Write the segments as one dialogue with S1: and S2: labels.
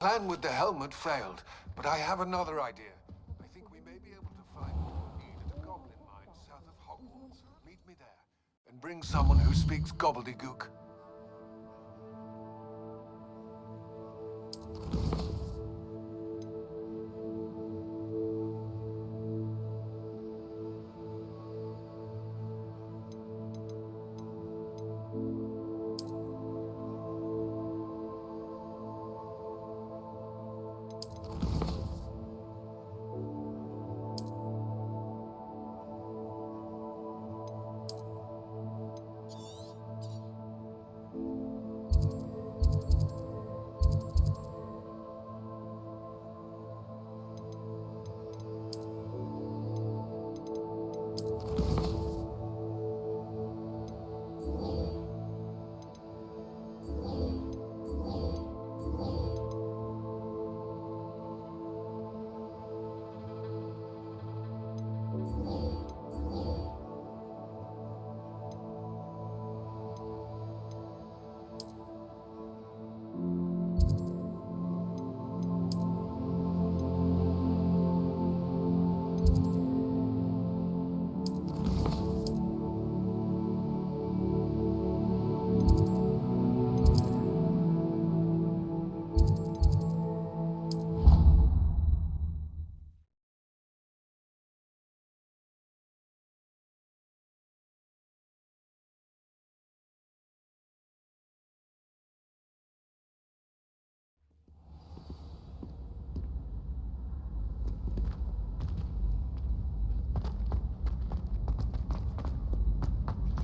S1: Plan with the helmet failed, but I have another idea. I think we may be able to find what we need at a goblin mine south of Hogwarts. Meet me there, and bring someone who speaks gobbledygook.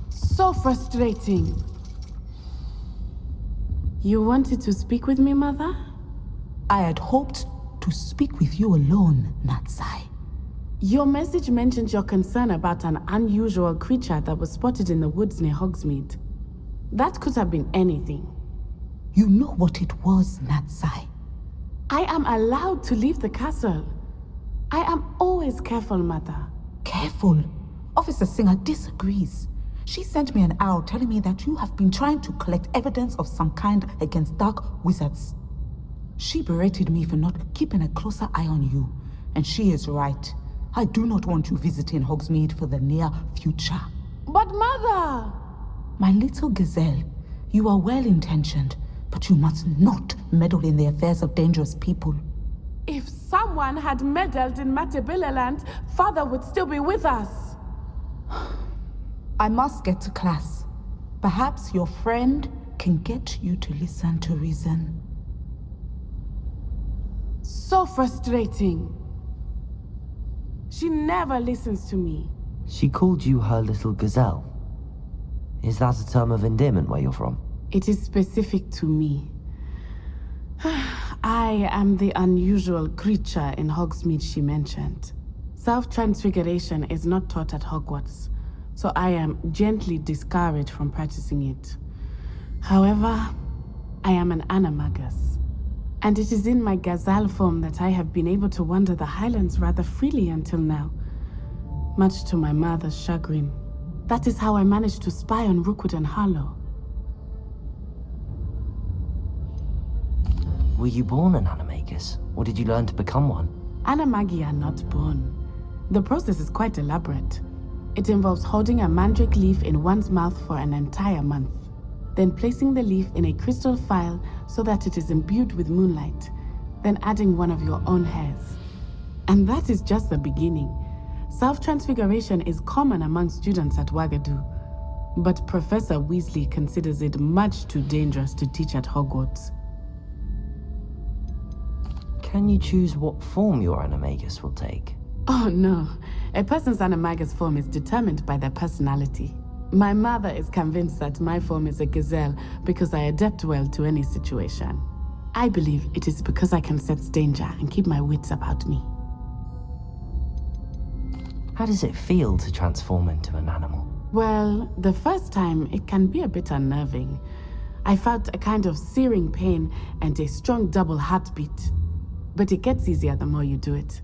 S2: So frustrating. You wanted to speak with me, Mother?
S3: I had hoped to speak with you alone, Natsai.
S2: Your message mentioned your concern about an unusual creature that was spotted in the woods near Hogsmeade. That could have been anything.
S3: You know what it was, Natsai.
S2: I am allowed to leave the castle. I am always careful, Mother.
S3: Careful. Officer Singer disagrees. She sent me an owl telling me that you have been trying to collect evidence of some kind against dark wizards. She berated me for not keeping a closer eye on you, and she is right. I do not want you visiting Hogsmeade for the near future.
S2: But Mother!
S3: My little gazelle, you are well-intentioned, but you must not meddle in the affairs of dangerous people.
S2: If someone had meddled in Matabeleland, Father would still be with us.
S3: I must get to class. Perhaps your friend can get you to listen to reason.
S2: So frustrating. She never listens to me.
S4: She called you her little gazelle. Is that a term of endearment where you're from?
S2: It is specific to me. I am the unusual creature in Hogsmeade she mentioned. Self-transfiguration is not taught at Hogwarts, so I am gently discouraged from practicing it. However, I am an animagus, and it is in my gazelle form that I have been able to wander the highlands rather freely until now, much to my mother's chagrin. That is how I managed to spy on Rookwood and Harlow.
S4: Were you born an animagus, or did you learn to become one?
S2: Animagi are not born. The process is quite elaborate. It involves holding a mandrake leaf in one's mouth for an entire month, then placing the leaf in a crystal phial so that it is imbued with moonlight, then adding one of your own hairs. And that is just the beginning. Self-transfiguration is common among students at Wagadu, but Professor Weasley considers it much too dangerous to teach at Hogwarts.
S4: Can you choose what form your animagus will take?
S2: Oh no, a person's animagus form is determined by their personality. My mother is convinced that my form is a gazelle because I adapt well to any situation. I believe it is because I can sense danger and keep my wits about me.
S4: How does it feel to transform into an animal?
S2: Well, the first time it can be a bit unnerving. I felt a kind of searing pain and a strong double heartbeat. But it gets easier the more you do it.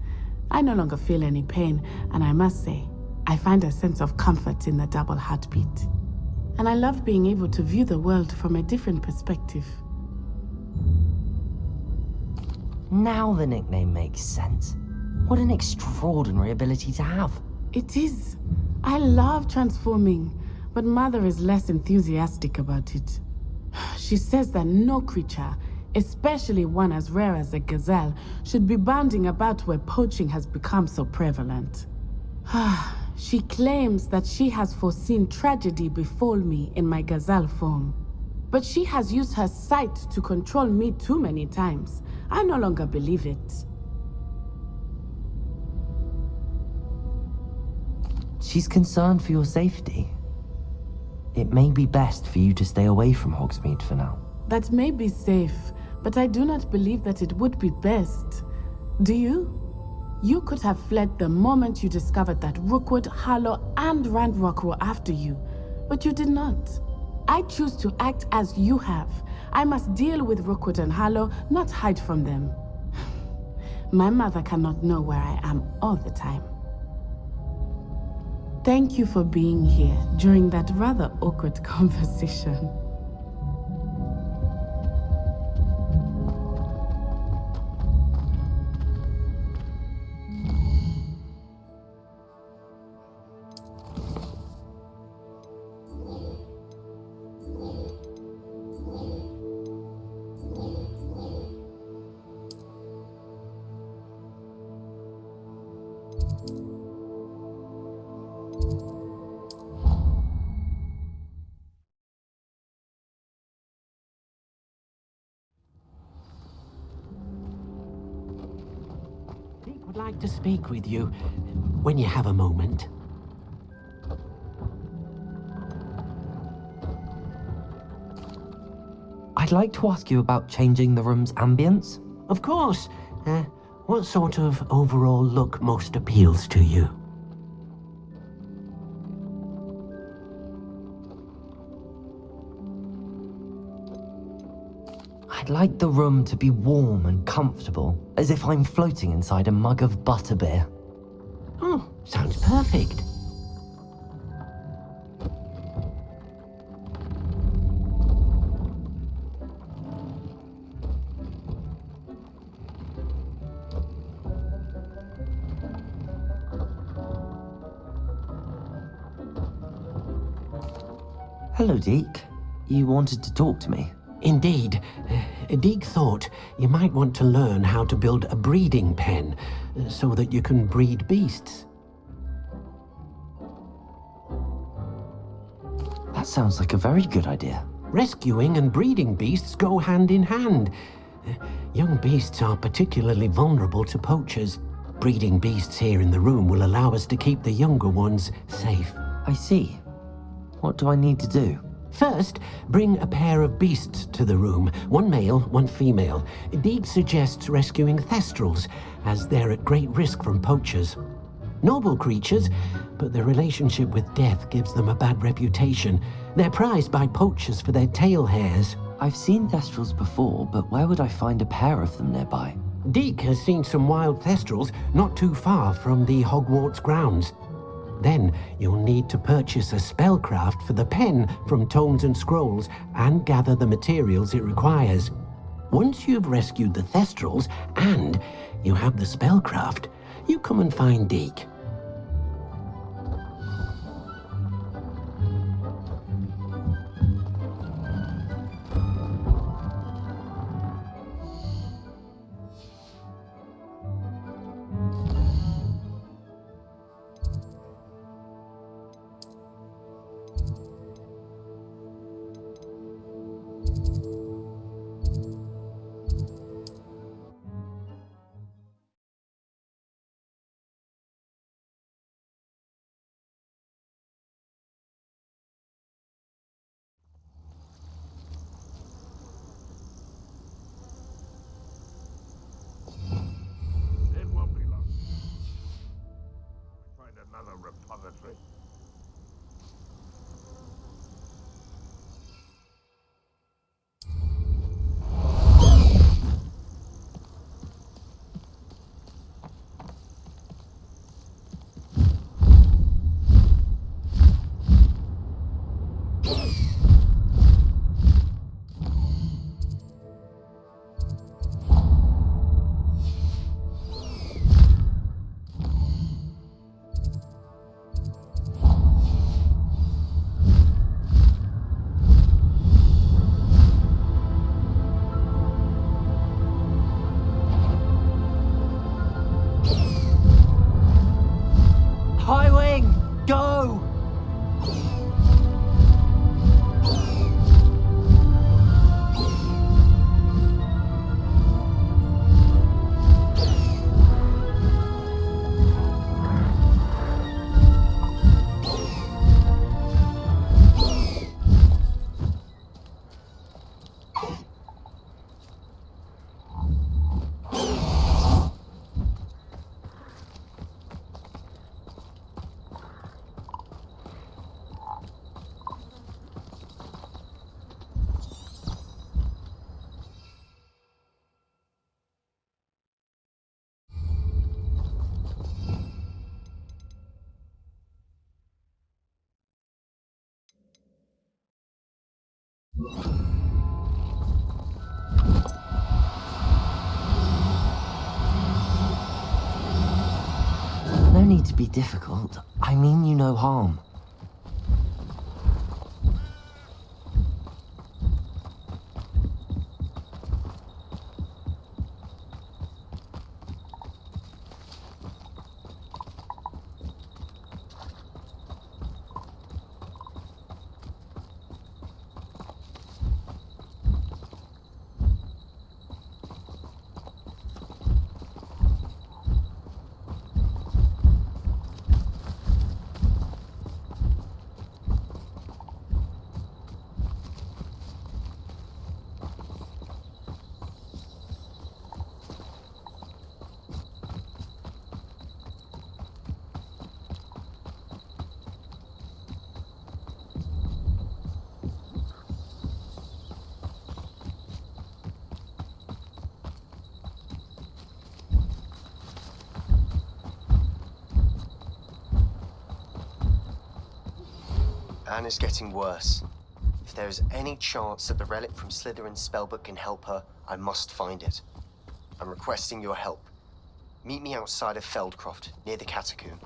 S2: I no longer feel any pain, and I must say, I find a sense of comfort in the double heartbeat. And I love being able to view the world from a different perspective.
S4: Now the nickname makes sense. What an extraordinary ability to have.
S2: It is. I love transforming, but Mother is less enthusiastic about it. She says that no creature, especially one as rare as a gazelle, should be bounding about where poaching has become so prevalent. She claims that she has foreseen tragedy befall me in my gazelle form. But she has used her sight to control me too many times. I no longer believe it.
S4: She's concerned for your safety. It may be best for you to stay away from Hogsmeade for now.
S2: That may be safe, but I do not believe that it would be best. Do you? You could have fled the moment you discovered that Rookwood, Harlow, and Randrock were after you, but you did not. I choose to act as you have. I must deal with Rookwood and Harlow, not hide from them. My mother cannot know where I am all the time. Thank you for being here during that rather awkward conversation.
S5: Dick would like to speak with you when you have a moment.
S4: I'd like to ask you about changing the room's ambience.
S5: Of course. What sort of overall look most appeals to you?
S4: I'd like the room to be warm and comfortable, as if I'm floating inside a mug of butterbeer.
S5: Oh, sounds perfect.
S4: Hello, Deke. You wanted to talk to me?
S5: Indeed. Deek thought you might want to learn how to build a breeding pen so that you can breed beasts.
S4: That sounds like a very good idea.
S5: Rescuing and breeding beasts go hand in hand. Young beasts are particularly vulnerable to poachers. Breeding beasts here in the room will allow us to keep the younger ones safe.
S4: I see. What do I need to do?
S5: First, bring a pair of beasts to the room. One male, one female. Deek suggests rescuing thestrals, as they're at great risk from poachers. Noble creatures, but their relationship with death gives them a bad reputation. They're prized by poachers for their tail hairs.
S4: I've seen thestrals before, but where would I find a pair of them nearby?
S5: Deek has seen some wild thestrals not too far from the Hogwarts grounds. Then you'll need to purchase a spellcraft for the pen from Tomes and Scrolls and gather the materials it requires. Once you've rescued the thestrals and you have the spellcraft, you come and find Deek.
S4: No need to be difficult. I mean you no harm.
S6: Anne is getting worse. If there is any chance that the relic from Slytherin's spellbook can help her, I must find it. I'm requesting your help. Meet me outside of Feldcroft, near the Catacomb.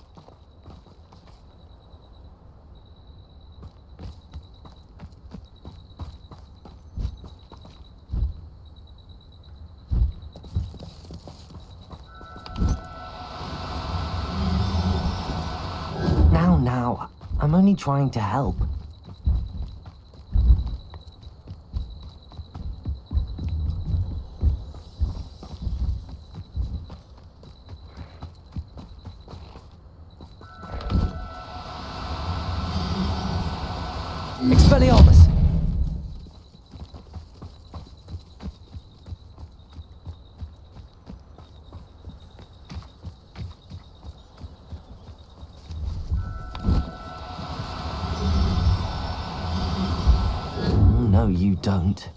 S4: Now, I'm only trying to help. Expelliarmus! No, you don't.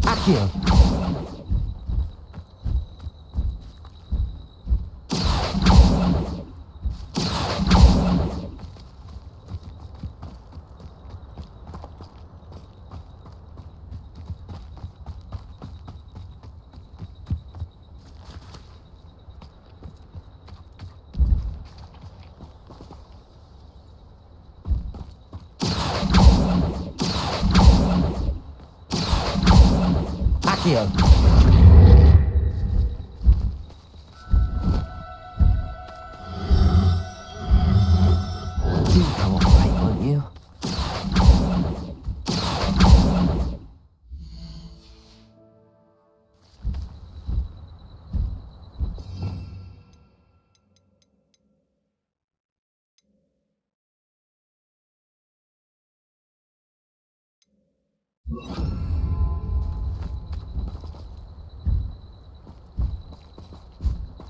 S4: Accio! Accio! Do cooperate, won't you?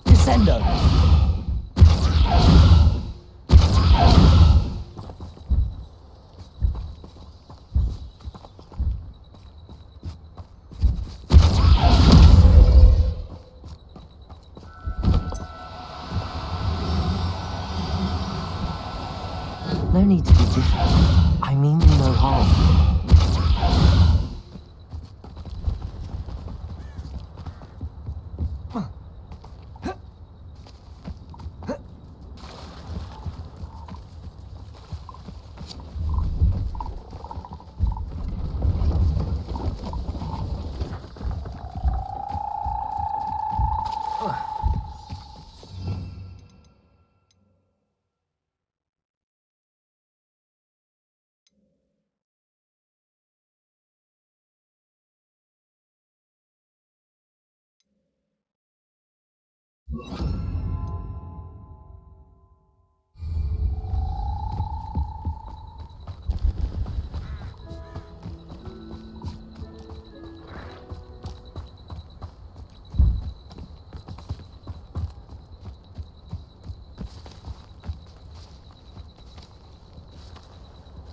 S4: Descendo! No need to be difficult. I mean you no harm.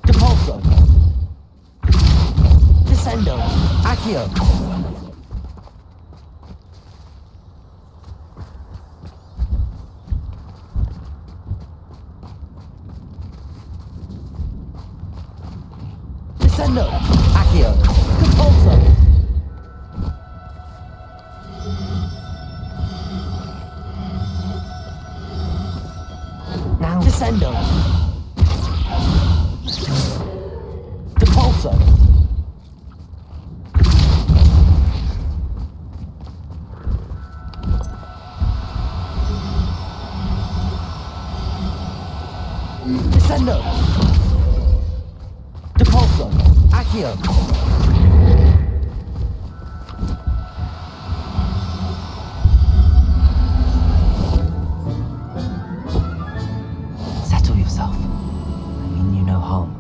S4: Depulso. Descendo. Accio. Descendo. Accio. Compulso. Now. Descendo. Depulso. Descendo. Depulso. Accio. Settle yourself. I mean you no harm.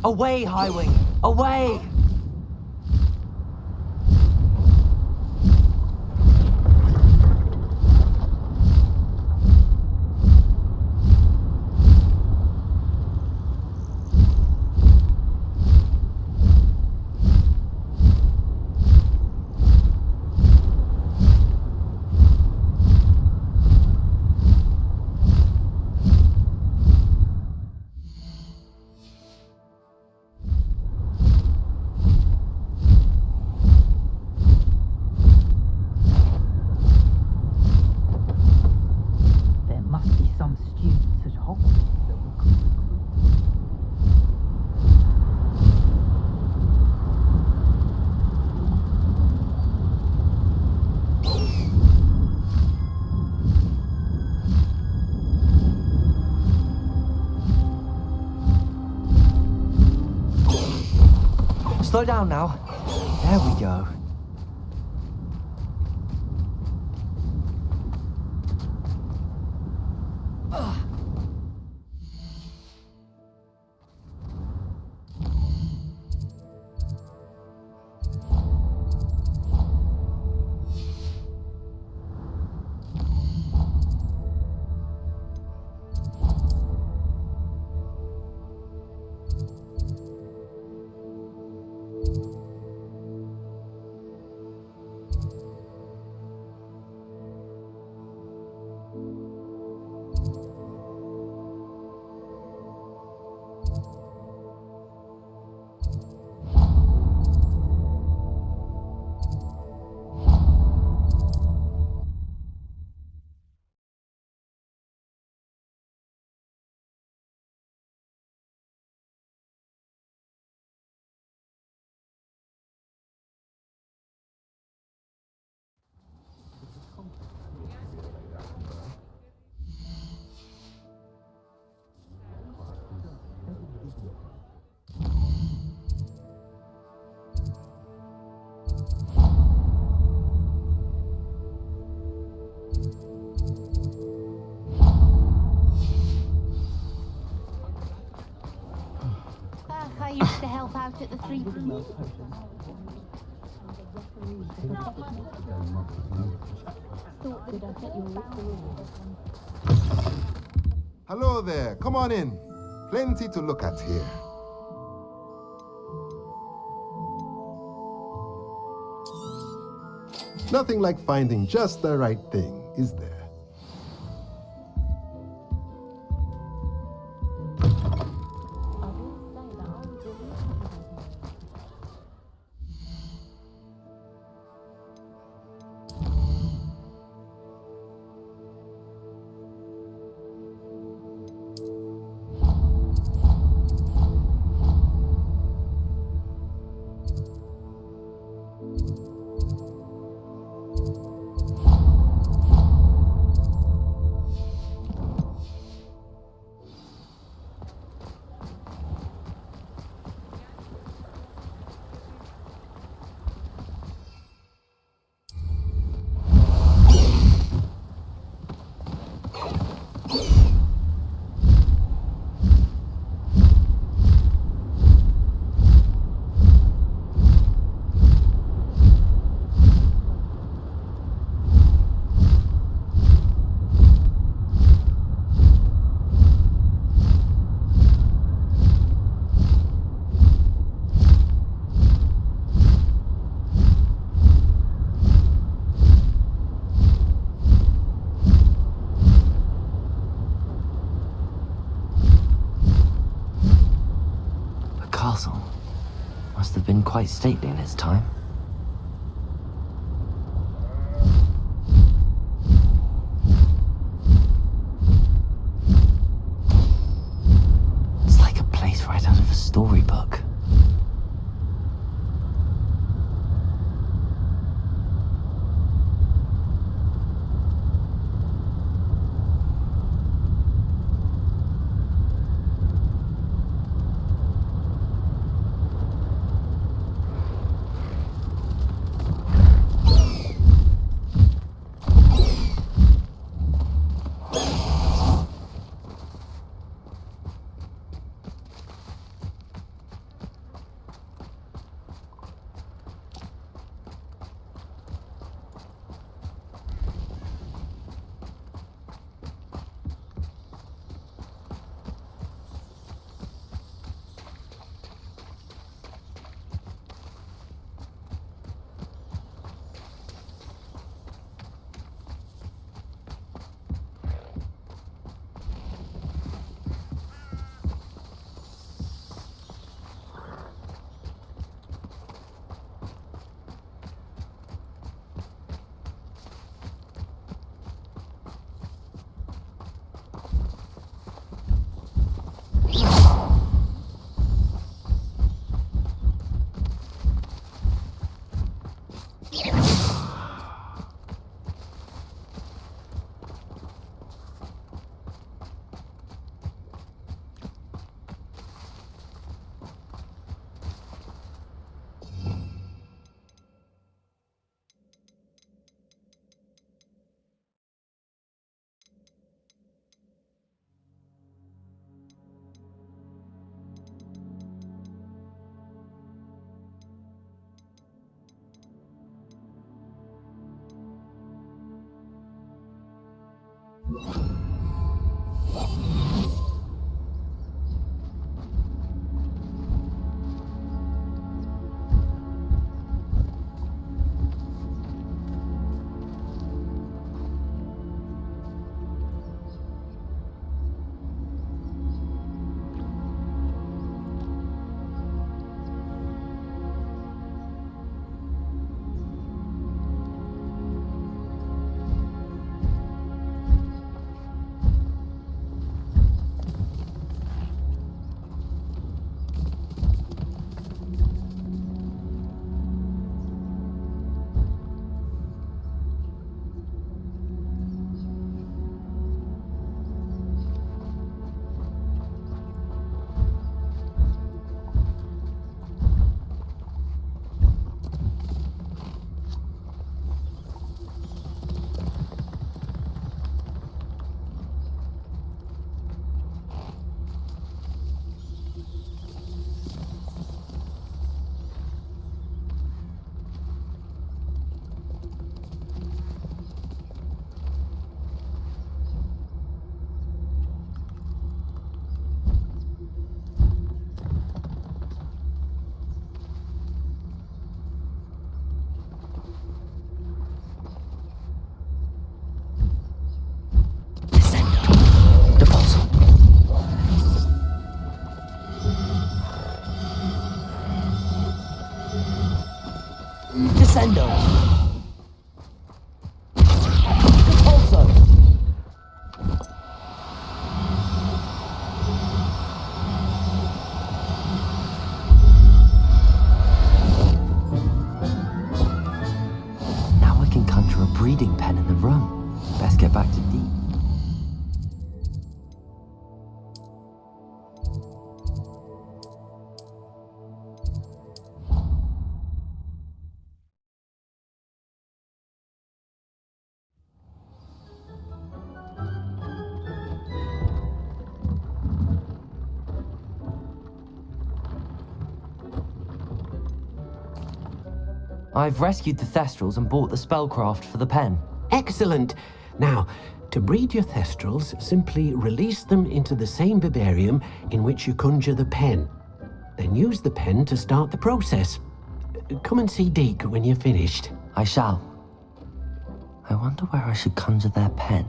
S4: Away, Highwing! Away!
S3: There must be some students at Hogwarts that we could recruit.
S4: Slow down now. There we go.
S7: I used to help out at the Three Brews.
S8: Hello there, come on in. Plenty to look at here. Nothing like finding just the right thing, is there?
S4: Castle must have been quite stately in its time. It's like a place right out of a storybook. Crescendo. Also. Now I can conjure a breeding pen in the room. Best get back to Deep. I've rescued the Thestrals and bought the spellcraft for the pen.
S5: Excellent. Now, to breed your Thestrals, simply release them into the same vivarium in which you conjure the pen. Then use the pen to start the process. Come and see Deke when you're finished.
S4: I shall. I wonder where I should conjure their pen.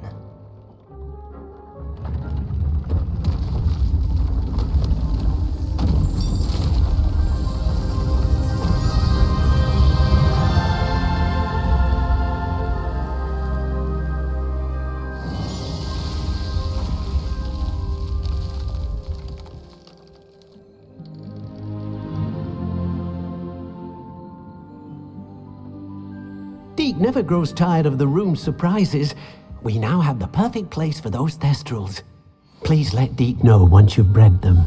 S5: Deke never grows tired of the room's surprises. We now have the perfect place for those Thestrals. Please let Deke know once you've bred them.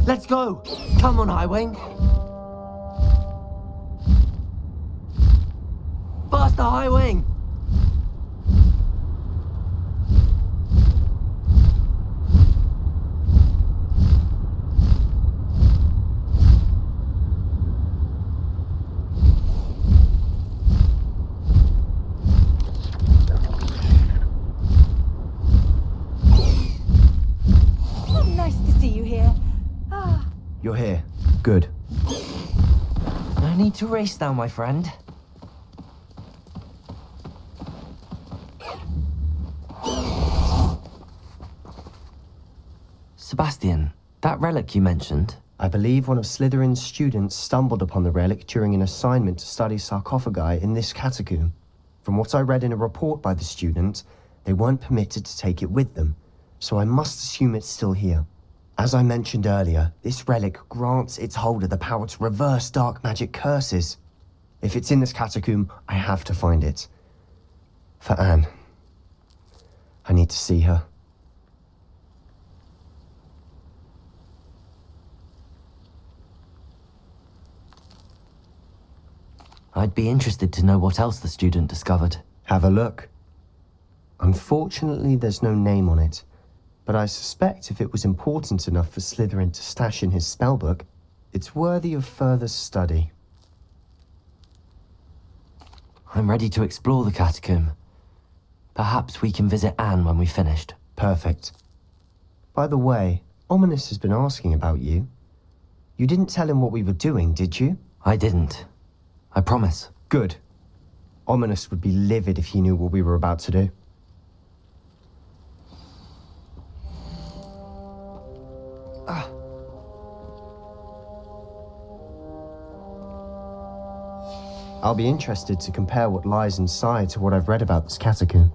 S4: Let's go! Come on, Highwing! Faster, Highwing!
S9: Nice to see you here.
S6: You're here. Good.
S4: No need to race now, my friend. Sebastian, that relic you mentioned,
S6: I believe one of Slytherin's students stumbled upon the relic during an assignment to study sarcophagi in this catacomb. From what I read in a report by the student, they weren't permitted to take it with them, so I must assume it's still here. As I mentioned earlier, this relic grants its holder the power to reverse dark magic curses. If it's in this catacomb, I have to find it. For Anne. I need to see her.
S4: I'd be interested to know what else the student discovered.
S6: Have a look. Unfortunately, there's no name on it, but I suspect if it was important enough for Slytherin to stash in his spellbook, it's worthy of further study.
S4: I'm ready to explore the catacomb. Perhaps we can visit Anne when we've finished.
S6: Perfect. By the way, Ominous has been asking about you. You didn't tell him what we were doing, did you?
S4: I didn't. I promise.
S6: Good. Ominous would be livid if he knew what we were about to do. I'll be interested to compare what lies inside to what I've read about this catacomb.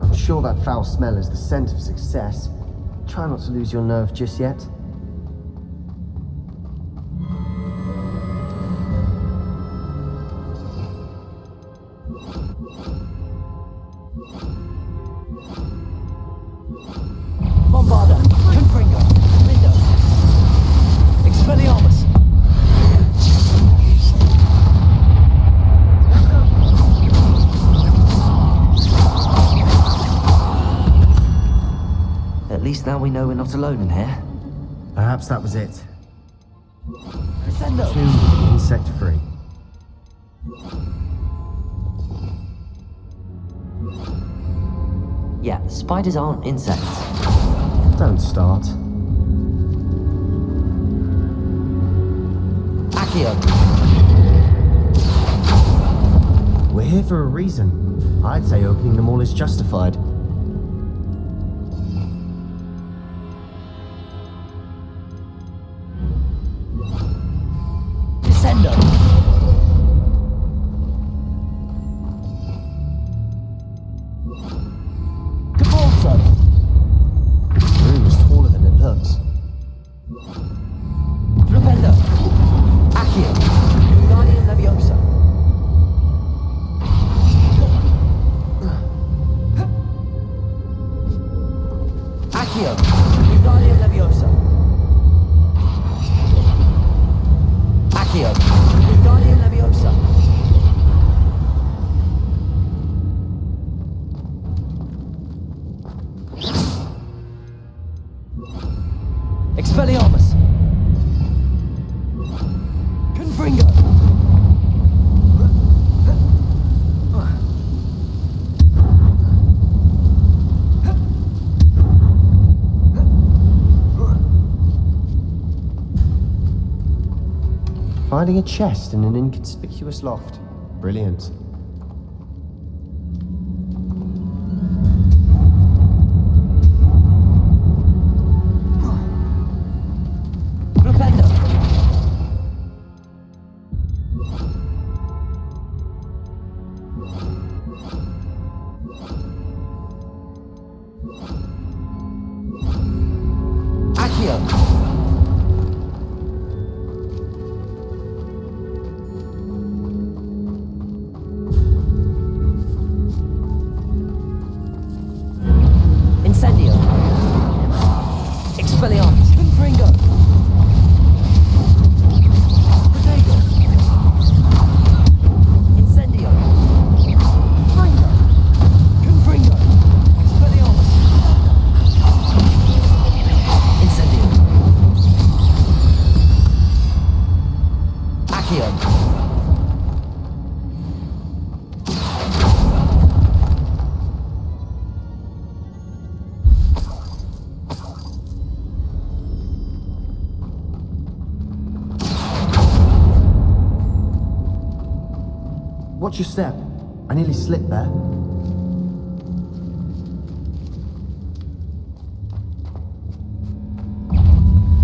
S6: I'm sure that foul smell is the scent of success. Try not to lose your nerve just yet.
S4: Bombarda, Confringo, Window, Expelliarmus. At least now we know we're not alone in here.
S6: Perhaps that was it.
S4: Crescendo.
S6: Insect-free.
S4: Yeah, spiders aren't insects.
S6: Don't start.
S4: Accio.
S6: We're here for a reason. I'd say opening them all is justified.
S4: Descendo. Cabalso.
S6: The room is taller than it looks.
S4: Flipendo. Accio. Guardian Leviosa. Accio. Guardian Leviosa. Accio. Guardian Leviosa. Expelliarmus. Confringo.
S6: Finding a chest in an inconspicuous loft. Brilliant.
S4: Flipendo. Accio. Incendio. Expelliarmus. Confringo. Protego. Incendio. Fringo. Confringo. Expelliarmus. Incendio. Accio.
S6: Watch your step. I nearly slipped there.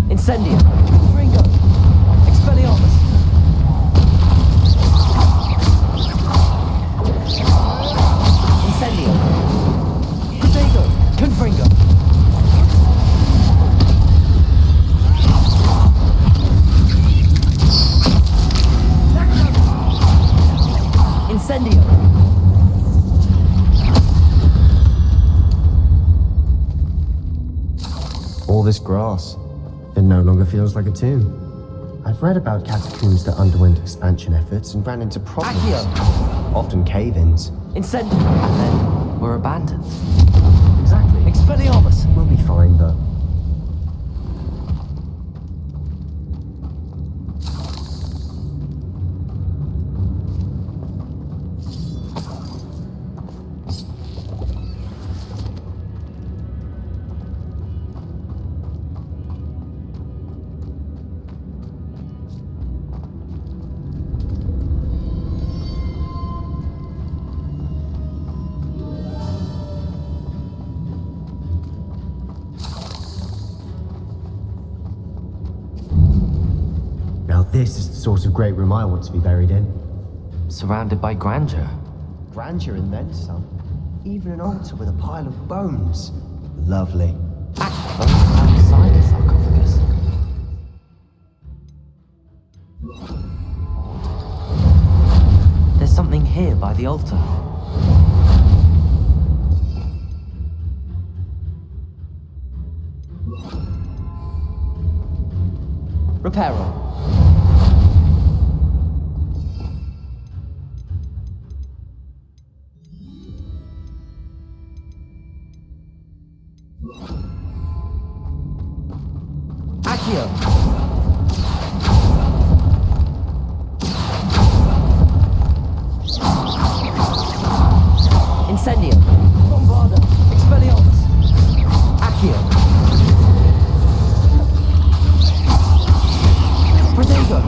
S4: Incendio! Ringo! Expelliarmus! Incendio! Protego! Confringo! Incendio!
S6: All this grass. It no longer feels like a tomb. I've read about catacombs that underwent expansion efforts and ran into problems.
S4: Accio!
S6: Often cave-ins.
S4: Incendio! And then were abandoned.
S6: Exactly.
S4: Expelliarmus!
S6: We'll be fine, but... Now this is the sort of great room I want to be buried in.
S4: Surrounded by grandeur.
S6: Grandeur and then some. Even an altar with a pile of bones. Lovely.
S4: Outside the sarcophagus. There's something here by the altar. Reparo. Accio. Incendio. Bombarda. Expelliarmus. Accio. Protego.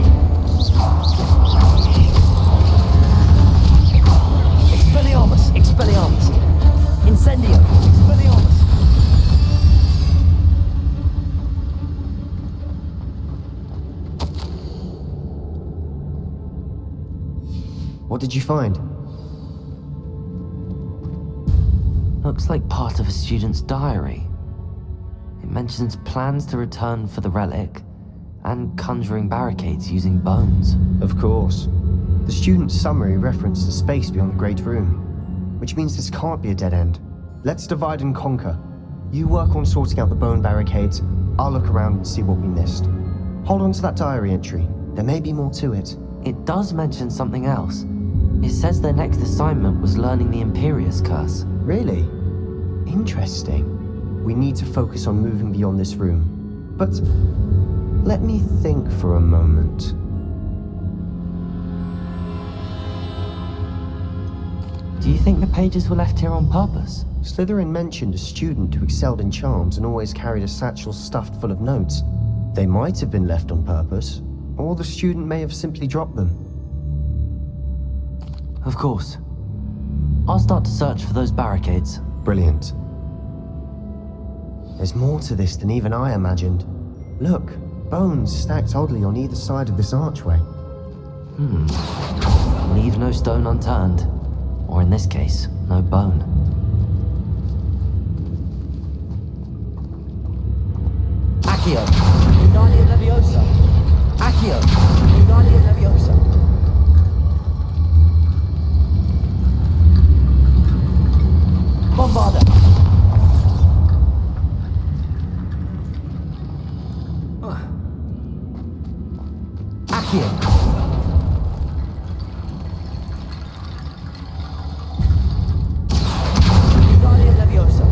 S4: Expelliarmus. Expelliarmus. Incendio. Expelliarmus.
S6: What did you find?
S4: Looks like part of a student's diary. It mentions plans to return for the relic and conjuring barricades using bones.
S6: Of course. The student's summary referenced a space beyond the Great Room, which means this can't be a dead end. Let's divide and conquer. You work on sorting out the bone barricades, I'll look around and see what we missed. Hold on to that diary entry. There may be more to it.
S4: It does mention something else. It says their next assignment was learning the Imperius Curse.
S6: Really? Interesting. We need to focus on moving beyond this room. But let me think for a moment.
S4: Do you think the pages were left here on purpose?
S6: Slytherin mentioned a student who excelled in charms and always carried a satchel stuffed full of notes. They might have been left on purpose, or the student may have simply dropped them.
S4: Of course. I'll start to search for those barricades.
S6: Brilliant. There's more to this than even I imagined. Look, bones stacked oddly on either side of this archway.
S4: Leave no stone unturned. Or in this case, no bone. Accio! Wingardium Leviosa! Accio! Wingardium Leviosa! Bombarda! Accio! Wingardium Leviosa!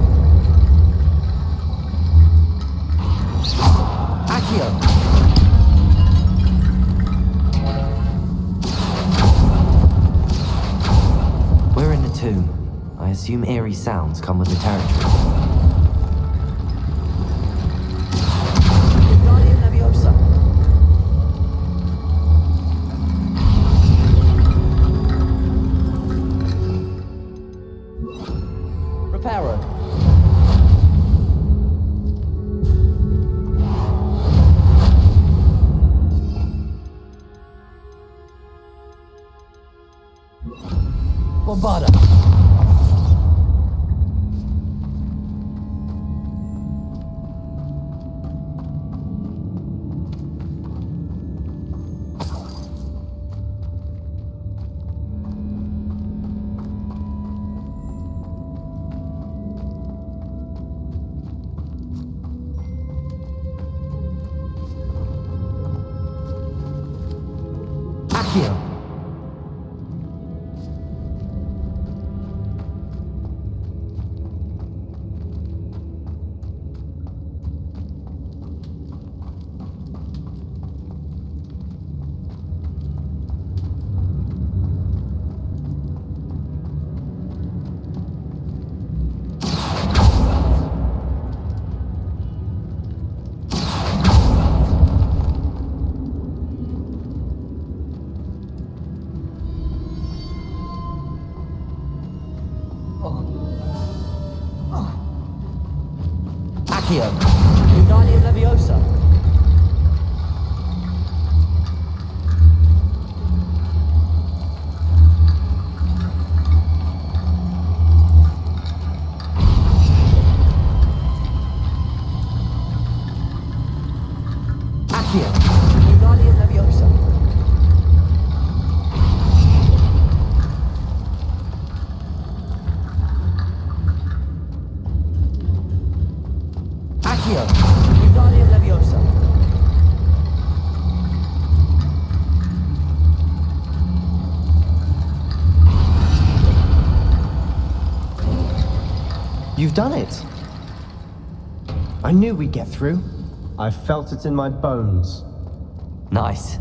S4: Accio! We're in the tomb. I assume eerie sounds come with the territory. Wingardium Leviosa! reparo. Bobada. Accio. Accio. Wingardium Leviosa. Accio. Wingardium Leviosa. Accio. Wingardium Leviosa.
S6: You've done it. I knew we'd get through. I felt it in my bones.
S4: Nice.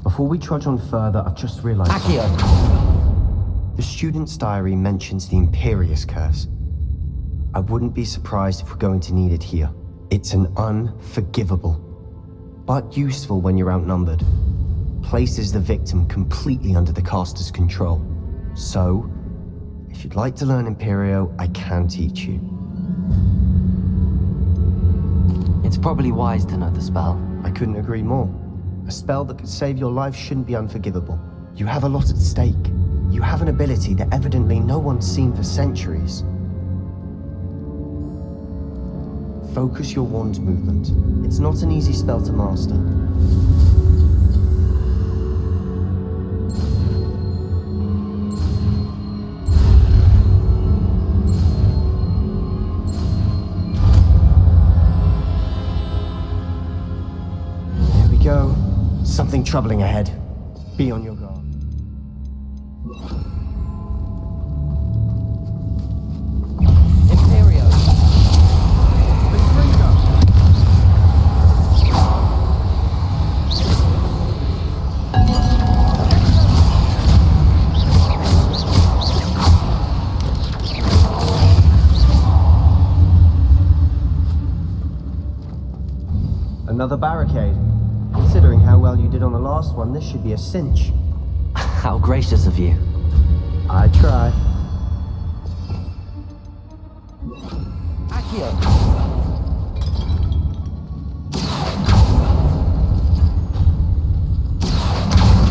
S6: Before we trudge on further, I've just realized...
S4: Accio.
S6: The student's diary mentions the Imperious Curse. I wouldn't be surprised if we're going to need it here. It's an unforgivable, but useful when you're outnumbered. Places the victim completely under the caster's control. So, if you'd like to learn Imperio, I can teach you.
S4: It's probably wise to know the spell.
S6: I couldn't agree more. A spell that could save your life shouldn't be unforgivable. You have a lot at stake. You have an ability that evidently no one's seen for centuries. Focus your wand's movement. It's not an easy spell to master. There we go. Something troubling ahead. Be on your guard.
S4: Imperio.
S6: Another barricade. Considering how well you did on the last one, this should be a cinch.
S4: How gracious of you.
S6: I try.
S4: Accio.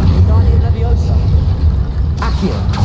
S4: Wingardium Leviosa. Accio.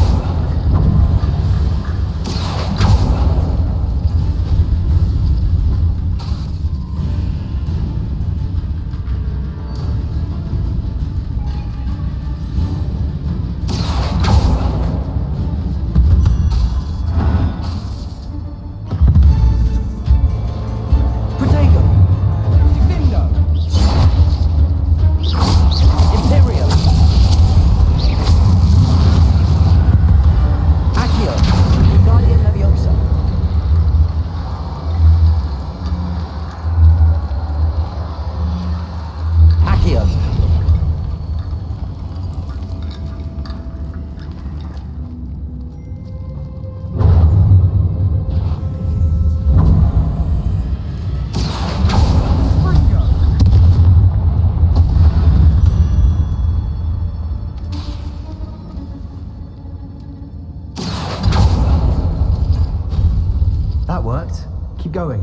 S10: worked. Keep going.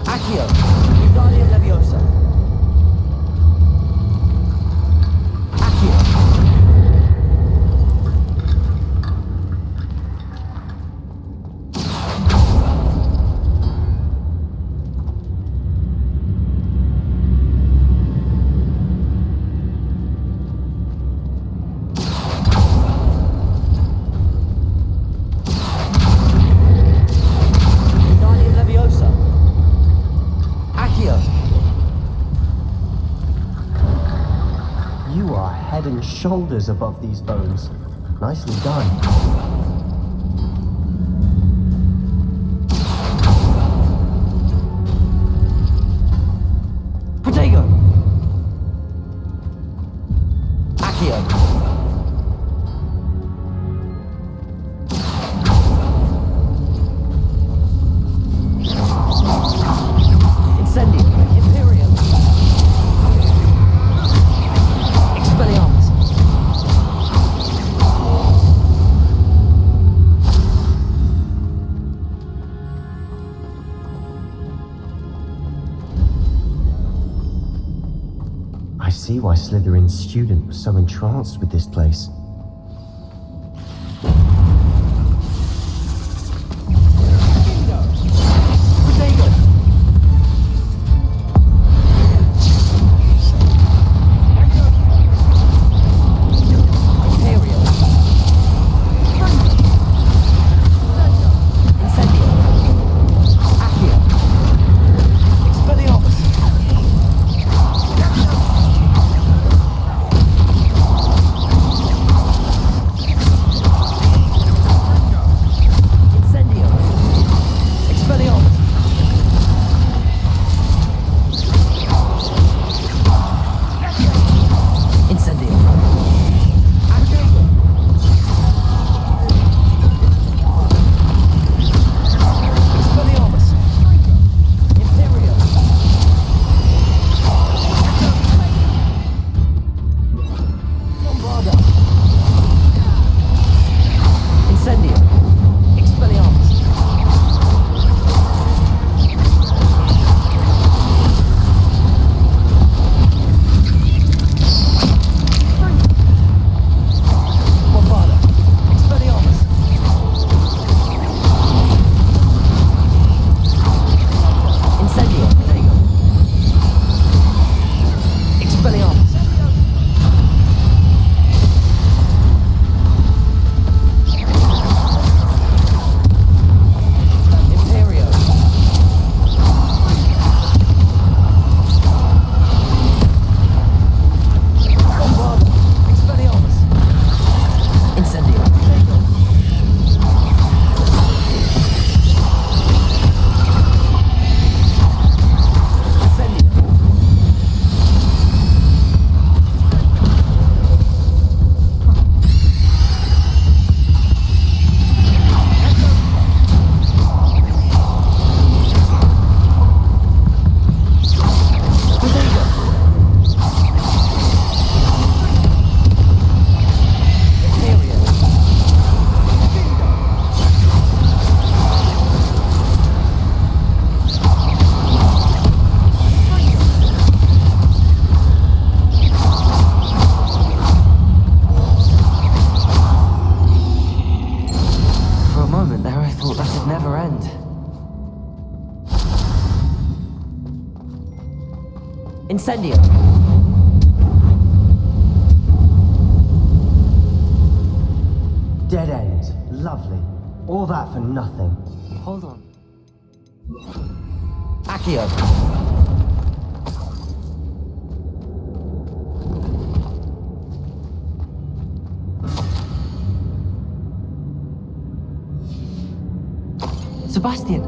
S4: Accio! Wingardium Leviosa! Accio! Wingardium Leviosa! Accio!
S10: You are head and shoulders above these bones. Nicely done.
S4: Protego! Accio! Incendium! Imperium! Expelliarmus!
S10: I see why Slytherin's student was so entranced with this place.
S4: Protego! Imperium! Incendium! Accio! Expelliarmus! Incendium! Expelliarmus! Incendium! Accio! Expelliarmus! Imperium! Bombarda! Incendium! Expelliarmus! Bombarda! Expelliarmus! Incendium! Expelliarmus! Imperio! Bombarda! Expelliarmus! Incendio! Incendio! Protego! Imperio! For a moment there, I thought that'd never end. Incendio!
S10: Dead end. Lovely. All that for nothing.
S4: Hold on. Accio! Sebastian!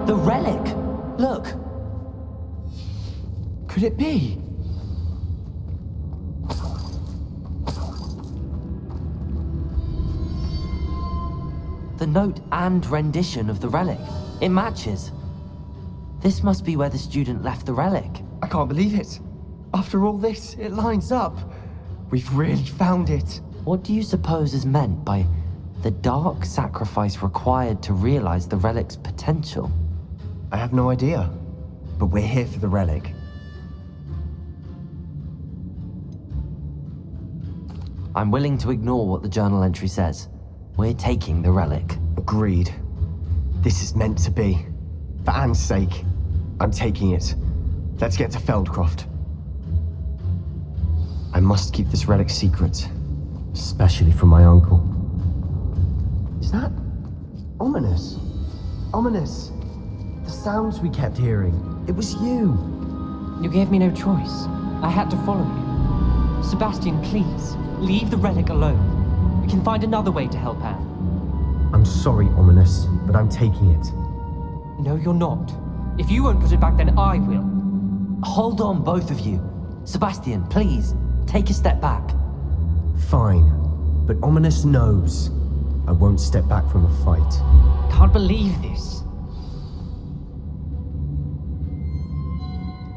S4: The relic! Look! Could it be? The note and rendition of the relic. It matches. This must be where the student left the relic.
S10: I can't believe it. After all this, it lines up. We've really found it.
S4: What do you suppose is meant by The dark sacrifice required to realize the relic's potential.
S10: I have no idea, but we're here for the relic.
S4: I'm willing to ignore what the journal entry says. We're taking the relic.
S10: Agreed. This is meant to be. For Anne's sake, I'm taking it. Let's get to Feldcroft. I must keep this relic secret, especially from my uncle. Is that ominous? Ominous. The sounds we kept hearing. It was you.
S11: You gave me no choice. I had to follow you. Sebastian, please, leave the relic alone. We can find another way to help Anne.
S10: I'm sorry, Ominous, but I'm taking it.
S11: No, you're not. If you won't put it back, then I will.
S4: Hold on, both of you. Sebastian, please, take a step back.
S10: Fine, but Ominous knows I won't step back from a fight.
S11: Can't believe this.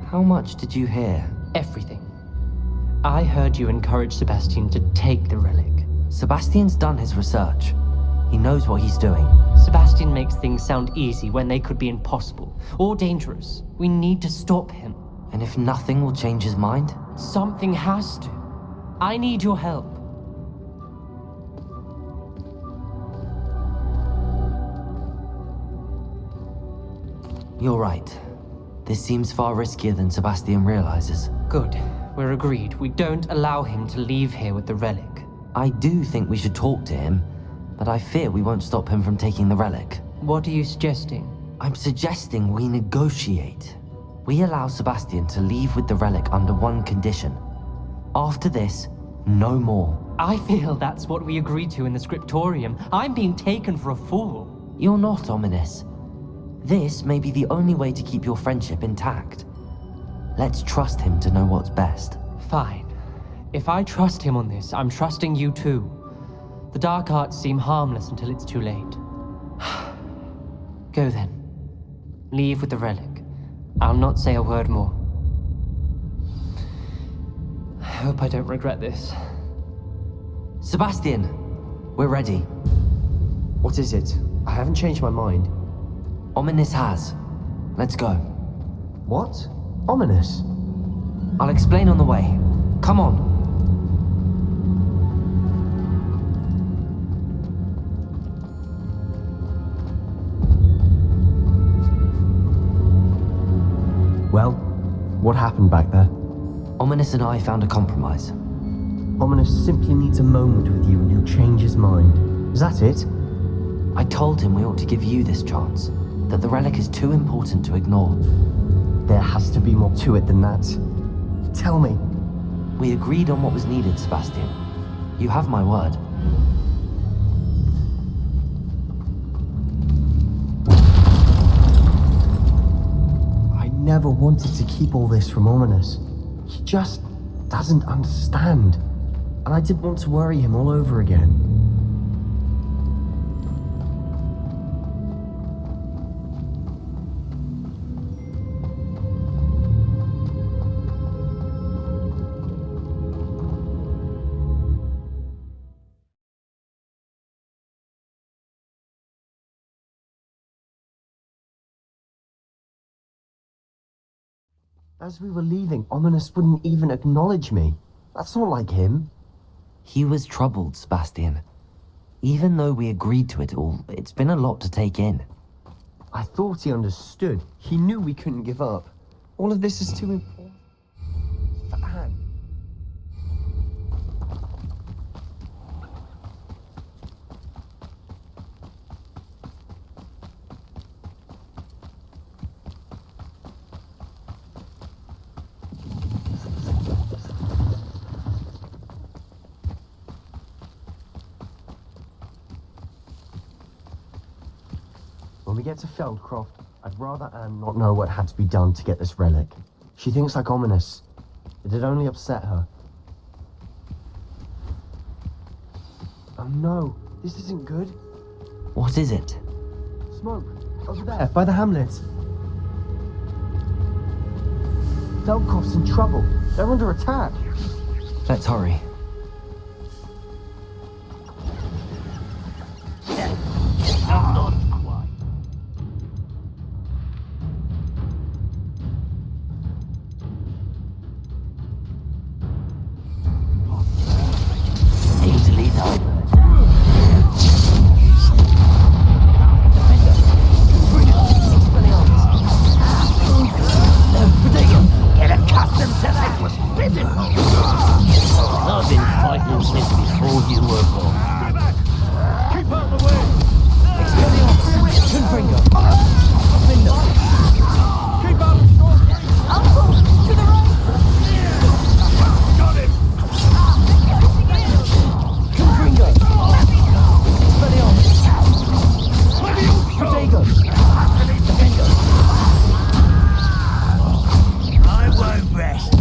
S4: How much did you hear?
S11: Everything. I heard you encourage Sebastian to take the relic.
S4: Sebastian's done his research. He knows what he's doing.
S11: Sebastian makes things sound easy when they could be impossible or dangerous. We need to stop him.
S4: And if nothing will change his mind?
S11: Something has to. I need your help.
S4: You're right. This seems far riskier than Sebastian realizes.
S11: Good. We're agreed. We don't allow him to leave here with the relic.
S4: I do think we should talk to him, but I fear we won't stop him from taking the relic.
S11: What are you suggesting?
S4: I'm suggesting we negotiate. We allow Sebastian to leave with the relic under one condition. After this, no more.
S11: I feel that's what we agreed to in the scriptorium. I'm being taken for a fool.
S4: You're not, Ominous. This may be the only way to keep your friendship intact. Let's trust him to know what's best.
S11: Fine. If I trust him on this, I'm trusting you too. The dark arts seem harmless until it's too late. Go then. Leave with the relic. I'll not say a word more. I hope I don't regret this.
S4: Sebastian, we're ready.
S10: What is it? I haven't changed my mind.
S4: Ominous has. Let's go.
S10: What? Ominous?
S4: I'll explain on the way. Come on.
S10: Well, what happened back there?
S4: Ominous and I found a compromise.
S10: Ominous simply needs a moment with you and he'll change his mind. Is that it?
S4: I told him we ought to give you this chance, that the relic is too important to ignore.
S10: There has to be more to it than that. Tell me.
S4: We agreed on what was needed, Sebastian. You have my word.
S10: I never wanted to keep all this from Ominous. He just doesn't understand. And I didn't want to worry him all over again. As we were leaving, Ominous wouldn't even acknowledge me. That's not like him.
S4: He was troubled, Sebastian. Even though we agreed to it all, it's been a lot to take in.
S10: I thought he understood. He knew we couldn't give up. All of this is too important for Anne. When we get to Feldcroft, I'd rather Anne not know what had to be done to get this relic. She thinks like Ominous. It'd only upset her. Oh no, this isn't good.
S4: What is it?
S10: Smoke, over there, by the hamlet. Feldcroft's in trouble. They're under attack.
S4: Let's hurry.
S5: for? Stay back! Keep out of the way!
S10: Expelliarmus! Confringo! Finder!
S5: Keep out of short range!
S9: Uncle, to the right!
S5: Got him!
S10: Confringo! Expelliarmus! Protego! Defender!
S12: I won't rest.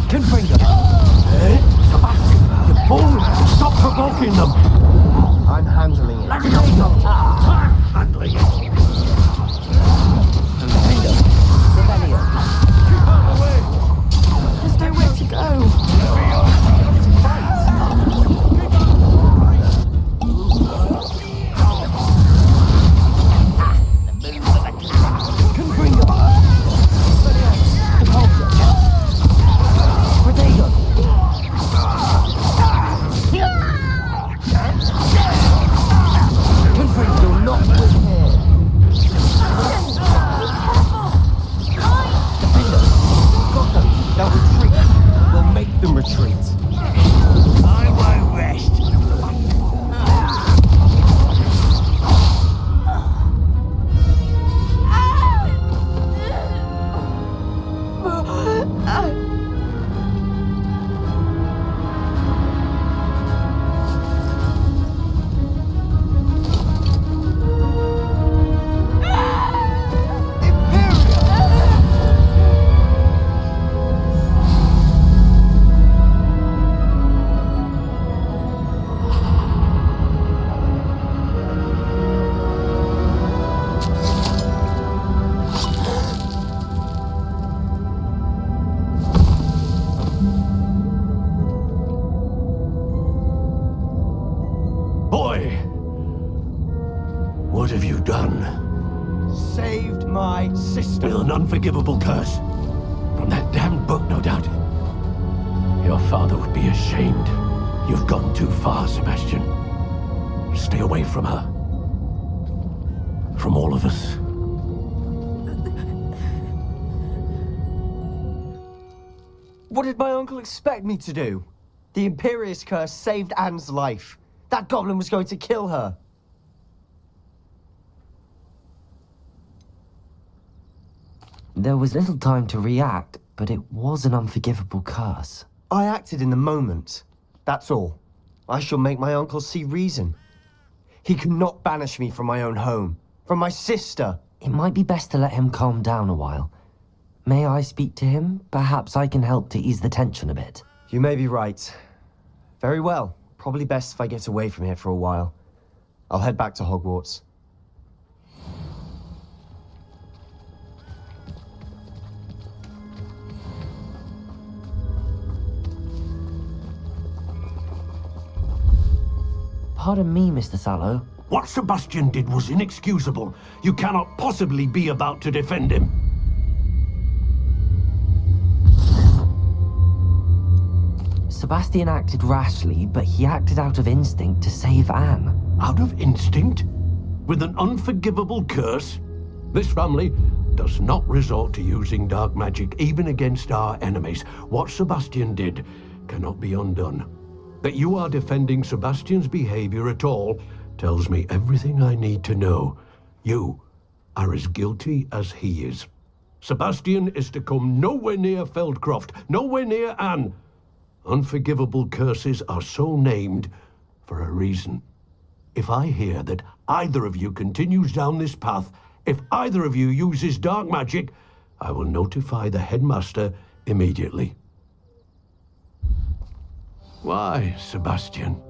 S10: Confringo!
S5: Sebastian, you fool! Stop provoking them!
S10: I'm handling it.
S5: Handling it!
S10: Confringo! Rebellion!
S5: Keep out of the way!
S3: There's nowhere to go.
S10: Confringo! Expelliarmus! Repulsor! Protego! Confringo, not with here! Defender! Got them! They'll retreat! We'll make them retreat!
S12: I won't rest.
S5: Boy! What have you done?
S10: Saved my sister!
S5: With an unforgivable curse. From that damned book, no doubt. Your father would be ashamed. You've gone too far, Sebastian. Stay away from her. From all of us.
S10: What did my uncle expect me to do? The Imperious curse saved Anne's life. That goblin was going to kill her.
S4: There was little time to react, but it was an unforgivable curse.
S10: I acted in the moment. That's all. I shall make my uncle see reason. He cannot banish me from my own home, from my sister.
S4: It might be best to let him calm down a while. May I speak to him? Perhaps I can help to ease the tension a bit.
S10: You may be right. Very well. Probably best if I get away from here for a while. I'll head back to Hogwarts.
S4: Pardon me, Mr. Sallow.
S5: What Sebastian did was inexcusable. You cannot possibly be about to defend him.
S4: Sebastian acted rashly, but he acted out of instinct to save Anne.
S5: Out of instinct? With an unforgivable curse? This family does not resort to using dark magic even against our enemies. What Sebastian did cannot be undone. That you are defending Sebastian's behavior at all tells me everything I need to know. You are as guilty as he is. Sebastian is to come nowhere near Feldcroft, nowhere near Anne. Unforgivable curses are so named for a reason. If I hear that either of you continues down this path, if either of you uses dark magic, I will notify the headmaster immediately. Why, Sebastian?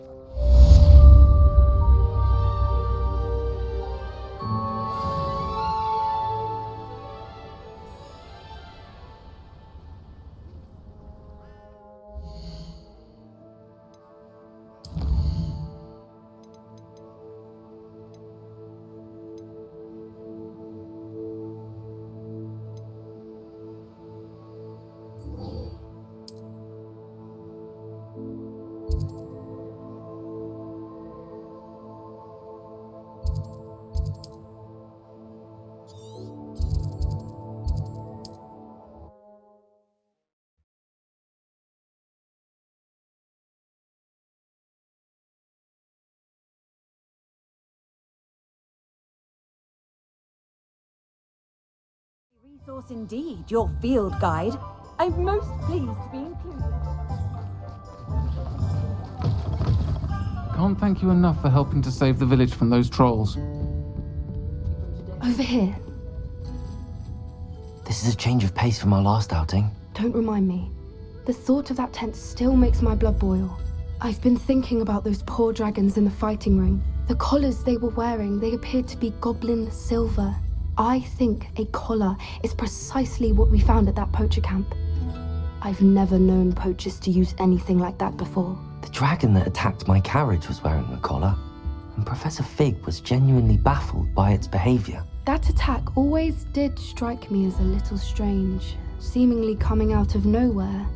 S9: Resource indeed, your field guide. I'm most pleased to be included.
S13: Can't thank you enough for helping to save the village from those trolls.
S14: Over here.
S4: This is a change of pace from our last outing.
S14: Don't remind me. The thought of that tent still makes my blood boil. I've been thinking about those poor dragons in the fighting ring. The collars they were wearing, they appeared to be goblin silver. I think a collar is precisely what we found at that poacher camp. I've never known poachers to use anything like that before.
S4: The dragon that attacked my carriage was wearing a collar, and Professor Fig was genuinely baffled by its behavior.
S14: That attack always did strike me as a little strange, seemingly coming out of nowhere.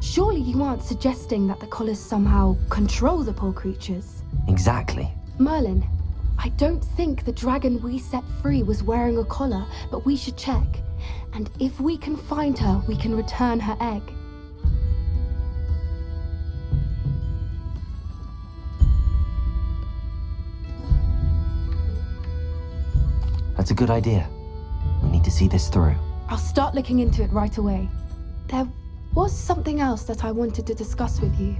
S14: Surely you aren't suggesting that the collars somehow control the poor creatures?
S4: Exactly.
S14: Merlin, I don't think the dragon we set free was wearing a collar, but we should check. And if we can find her, we can return her egg.
S4: That's a good idea. We need to see this through.
S14: I'll start looking into it right away. There was something else that I wanted to discuss with you.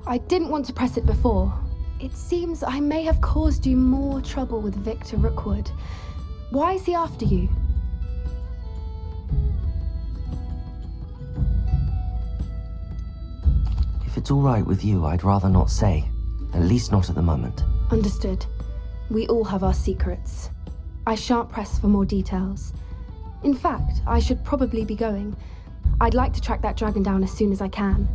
S14: I didn't want to press it before. It seems I may have caused you more trouble with Victor Rookwood. Why is he after you?
S4: If it's all right with you, I'd rather not say. At least not at the moment.
S14: Understood. We all have our secrets. I shan't press for more details. In fact, I should probably be going. I'd like to track that dragon down as soon as I can.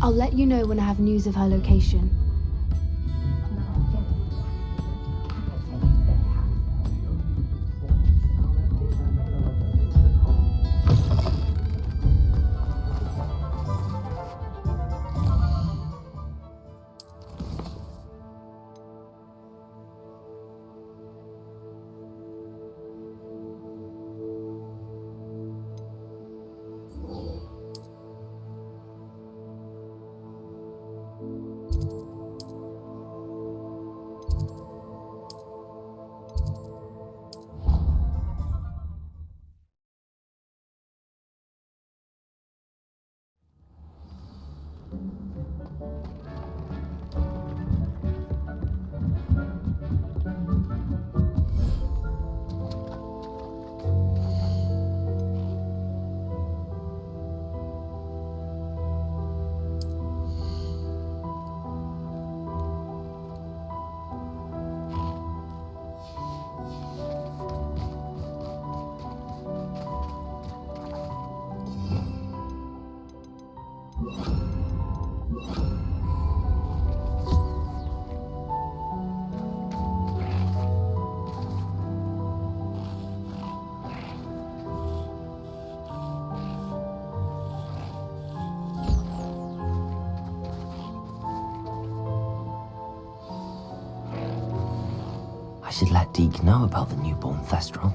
S14: I'll let you know when I have news of her location.
S4: I should let Deke know about the newborn Thestral.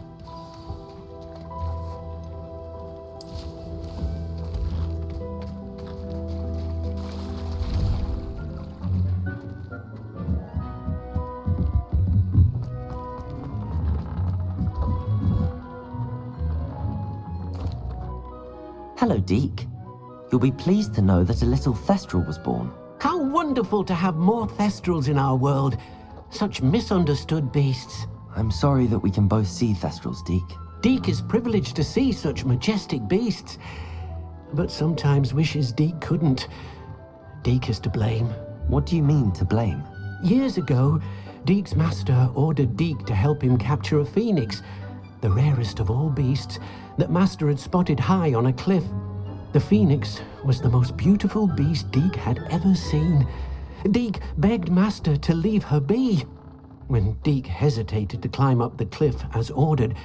S4: Hello, Deke. You'll be pleased to know that a little Thestral was born.
S5: How wonderful to have more Thestrals in our world. Such misunderstood beasts.
S4: I'm sorry that we can both see Thestrals, Deke.
S5: Deke is privileged to see such majestic beasts, but sometimes wishes Deke couldn't. Deke is to blame.
S4: What do you mean, to blame?
S5: Years ago, Deke's master ordered Deke to help him capture a phoenix, the rarest of all beasts, that master had spotted high on a cliff. The phoenix was the most beautiful beast Deke had ever seen. Deke begged master to leave her be. When Deke hesitated to climb up the cliff as ordered,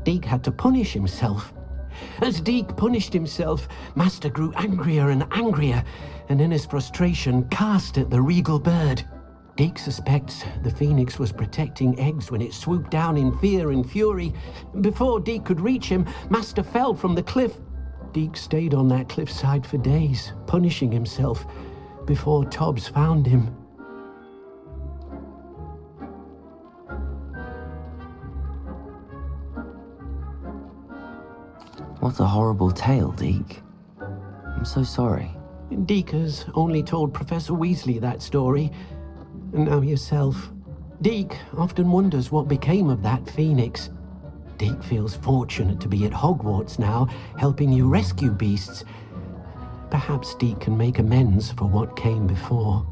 S5: Deke had to punish himself. As Deke punished himself, master grew angrier and angrier, and in his frustration cast at the regal bird. Deke suspects the phoenix was protecting eggs when it swooped down in fear and fury. Before Deke could reach him, master fell from the cliff. Deke stayed on that cliffside for days, punishing himself, before Tobbs found him.
S4: What a horrible tale, Deke. I'm so sorry.
S5: Deaker's only told Professor Weasley that story, and now yourself. Deke often wonders what became of that phoenix. Deke feels fortunate to be at Hogwarts now, helping you rescue beasts. Perhaps Deke can make amends for what came before.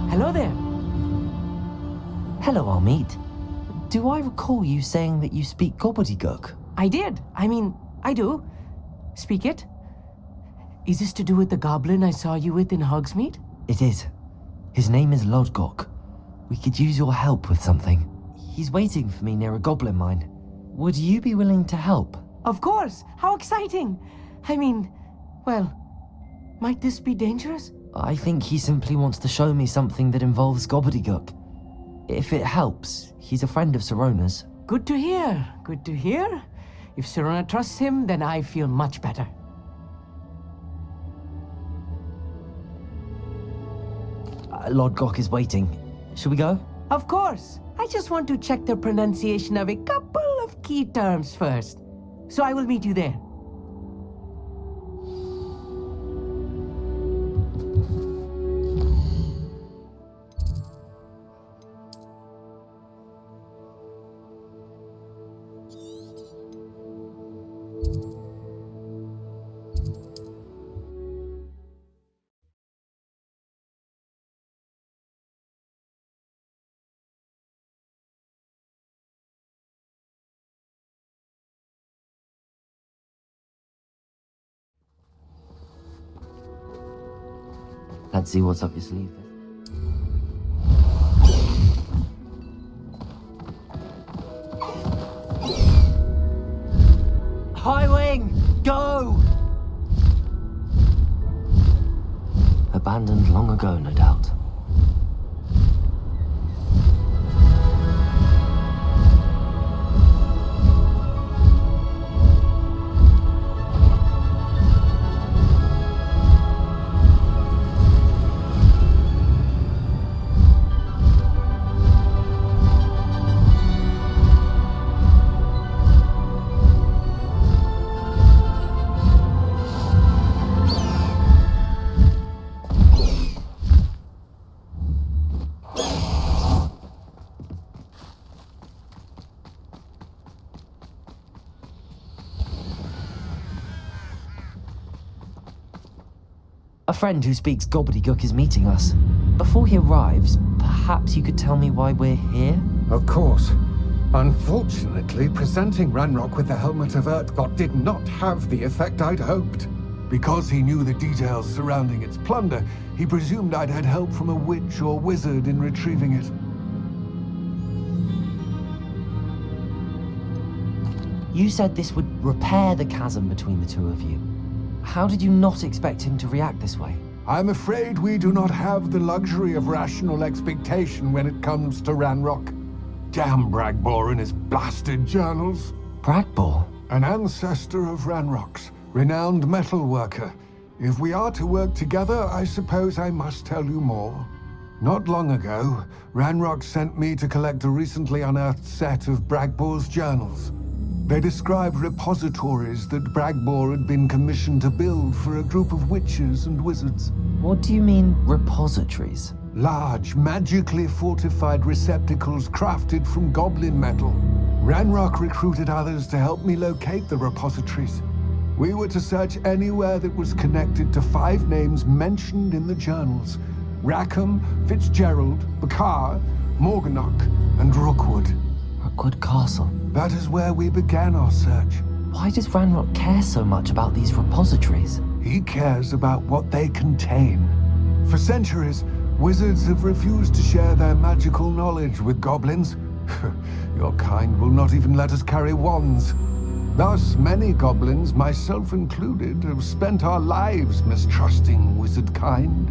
S11: Hello there.
S4: Hello, Amit. Do I recall you saying that you speak gobbledygook?
S11: I did. I do. Speak it. Is this to do with the goblin I saw you with in Hogsmeade?
S4: It is. His name is Lodgok. We could use your help with something. He's waiting for me near a goblin mine. Would you be willing to help?
S11: Of course. How exciting. Well, might this be dangerous?
S4: I think he simply wants to show me something that involves gobbledygook. If it helps, he's a friend of Sirona's.
S11: Good to hear. Good to hear. If Sirona trusts him, then I feel much better.
S4: Lodgok is waiting. Shall we go?
S11: Of course. I just want to check the pronunciation of a couple of key terms first. So I will meet you there.
S4: Let's see what's up your sleeve. High wing, go! Abandoned long ago, no doubt. friend who speaks gobbledygook is meeting us. Before he arrives, perhaps you could tell me why we're here?
S1: Of course. Unfortunately, presenting Ranrock with the Helmet of Urtkot did not have the effect I'd hoped. Because he knew the details surrounding its plunder, he presumed I'd had help from a witch or wizard in retrieving it.
S4: You said this would repair the chasm between the two of you. How did you not expect him to react this way?
S1: I'm afraid we do not have the luxury of rational expectation when it comes to Ranrock. Damn Bragbor and his blasted journals.
S4: Bragbor?
S1: An ancestor of Ranrock's, renowned metal worker. If we are to work together, I suppose I must tell you more. Not long ago, Ranrock sent me to collect a recently unearthed set of Bragbor's journals. They described repositories that Bragbor had been commissioned to build for a group of witches and wizards.
S4: What do you mean, repositories?
S1: Large, magically fortified receptacles crafted from goblin metal. Ranrock recruited others to help me locate the repositories. We were to search anywhere that was connected to 5 names mentioned in the journals: Rackham, Fitzgerald, Bakar, Morganach, and Rookwood.
S4: Rookwood Castle?
S1: That is where we began our search.
S4: Why does Ranrock care so much about these repositories?
S1: He cares about what they contain. For centuries, wizards have refused to share their magical knowledge with goblins. Your kind will not even let us carry wands. Thus, many goblins, myself included, have spent our lives mistrusting wizard kind.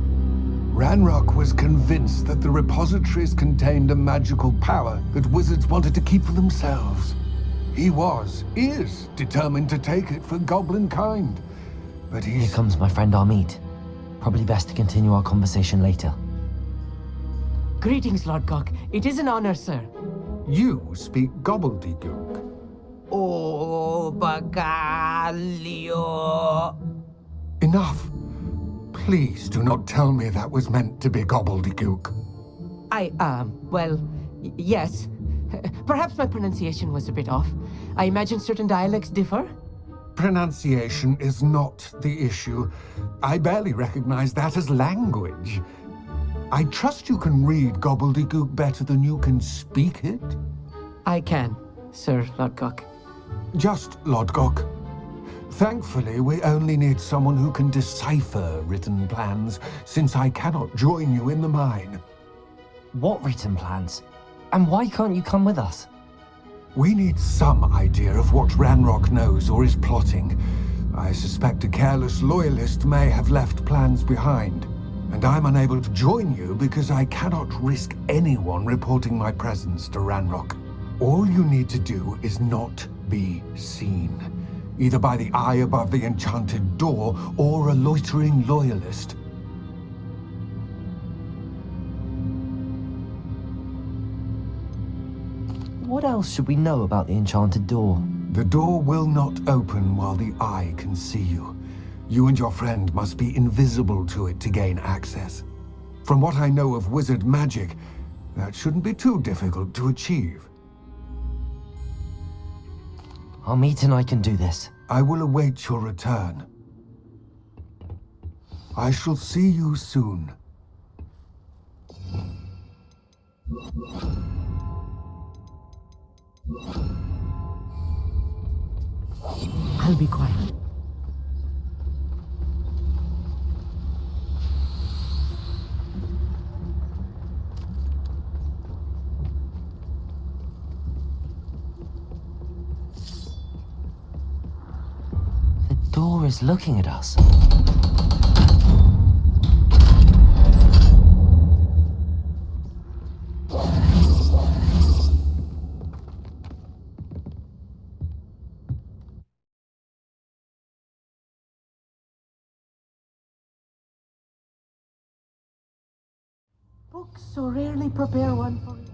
S1: Ranrock was convinced that the repositories contained a magical power that wizards wanted to keep for themselves. He is determined to take it for goblin kind. But
S4: Here comes my friend Armid. Probably best to continue our conversation later.
S15: Greetings, Lord Cock. It is an honor, sir.
S1: You speak gobbledygook.
S15: Oh, Bagalio.
S1: Enough. Please do not tell me that was meant to be gobbledygook.
S15: Yes. Perhaps my pronunciation was a bit off. I imagine certain dialects differ?
S1: Pronunciation is not the issue. I barely recognize that as language. I trust you can read gobbledygook better than you can speak it?
S15: I can, Sir Lodgok.
S1: Just Lodgok. Thankfully, we only need someone who can decipher written plans, since I cannot join you in the mine.
S4: What written plans? And why can't you come with us?
S1: We need some idea of what Ranrock knows or is plotting. I suspect a careless loyalist may have left plans behind. And I'm unable to join you because I cannot risk anyone reporting my presence to Ranrock. All you need to do is not be seen, either by the eye above the enchanted door or a loitering loyalist.
S4: What else should we know about the enchanted door?
S1: The door will not open while the eye can see you. You and your friend must be invisible to it to gain access. From what I know of wizard magic, that shouldn't be too difficult to achieve.
S4: Armid and I can do this.
S1: I will await your return. I shall see you soon.
S15: I'll be quiet.
S4: The door is looking at us.
S15: Books so rarely prepare one for you.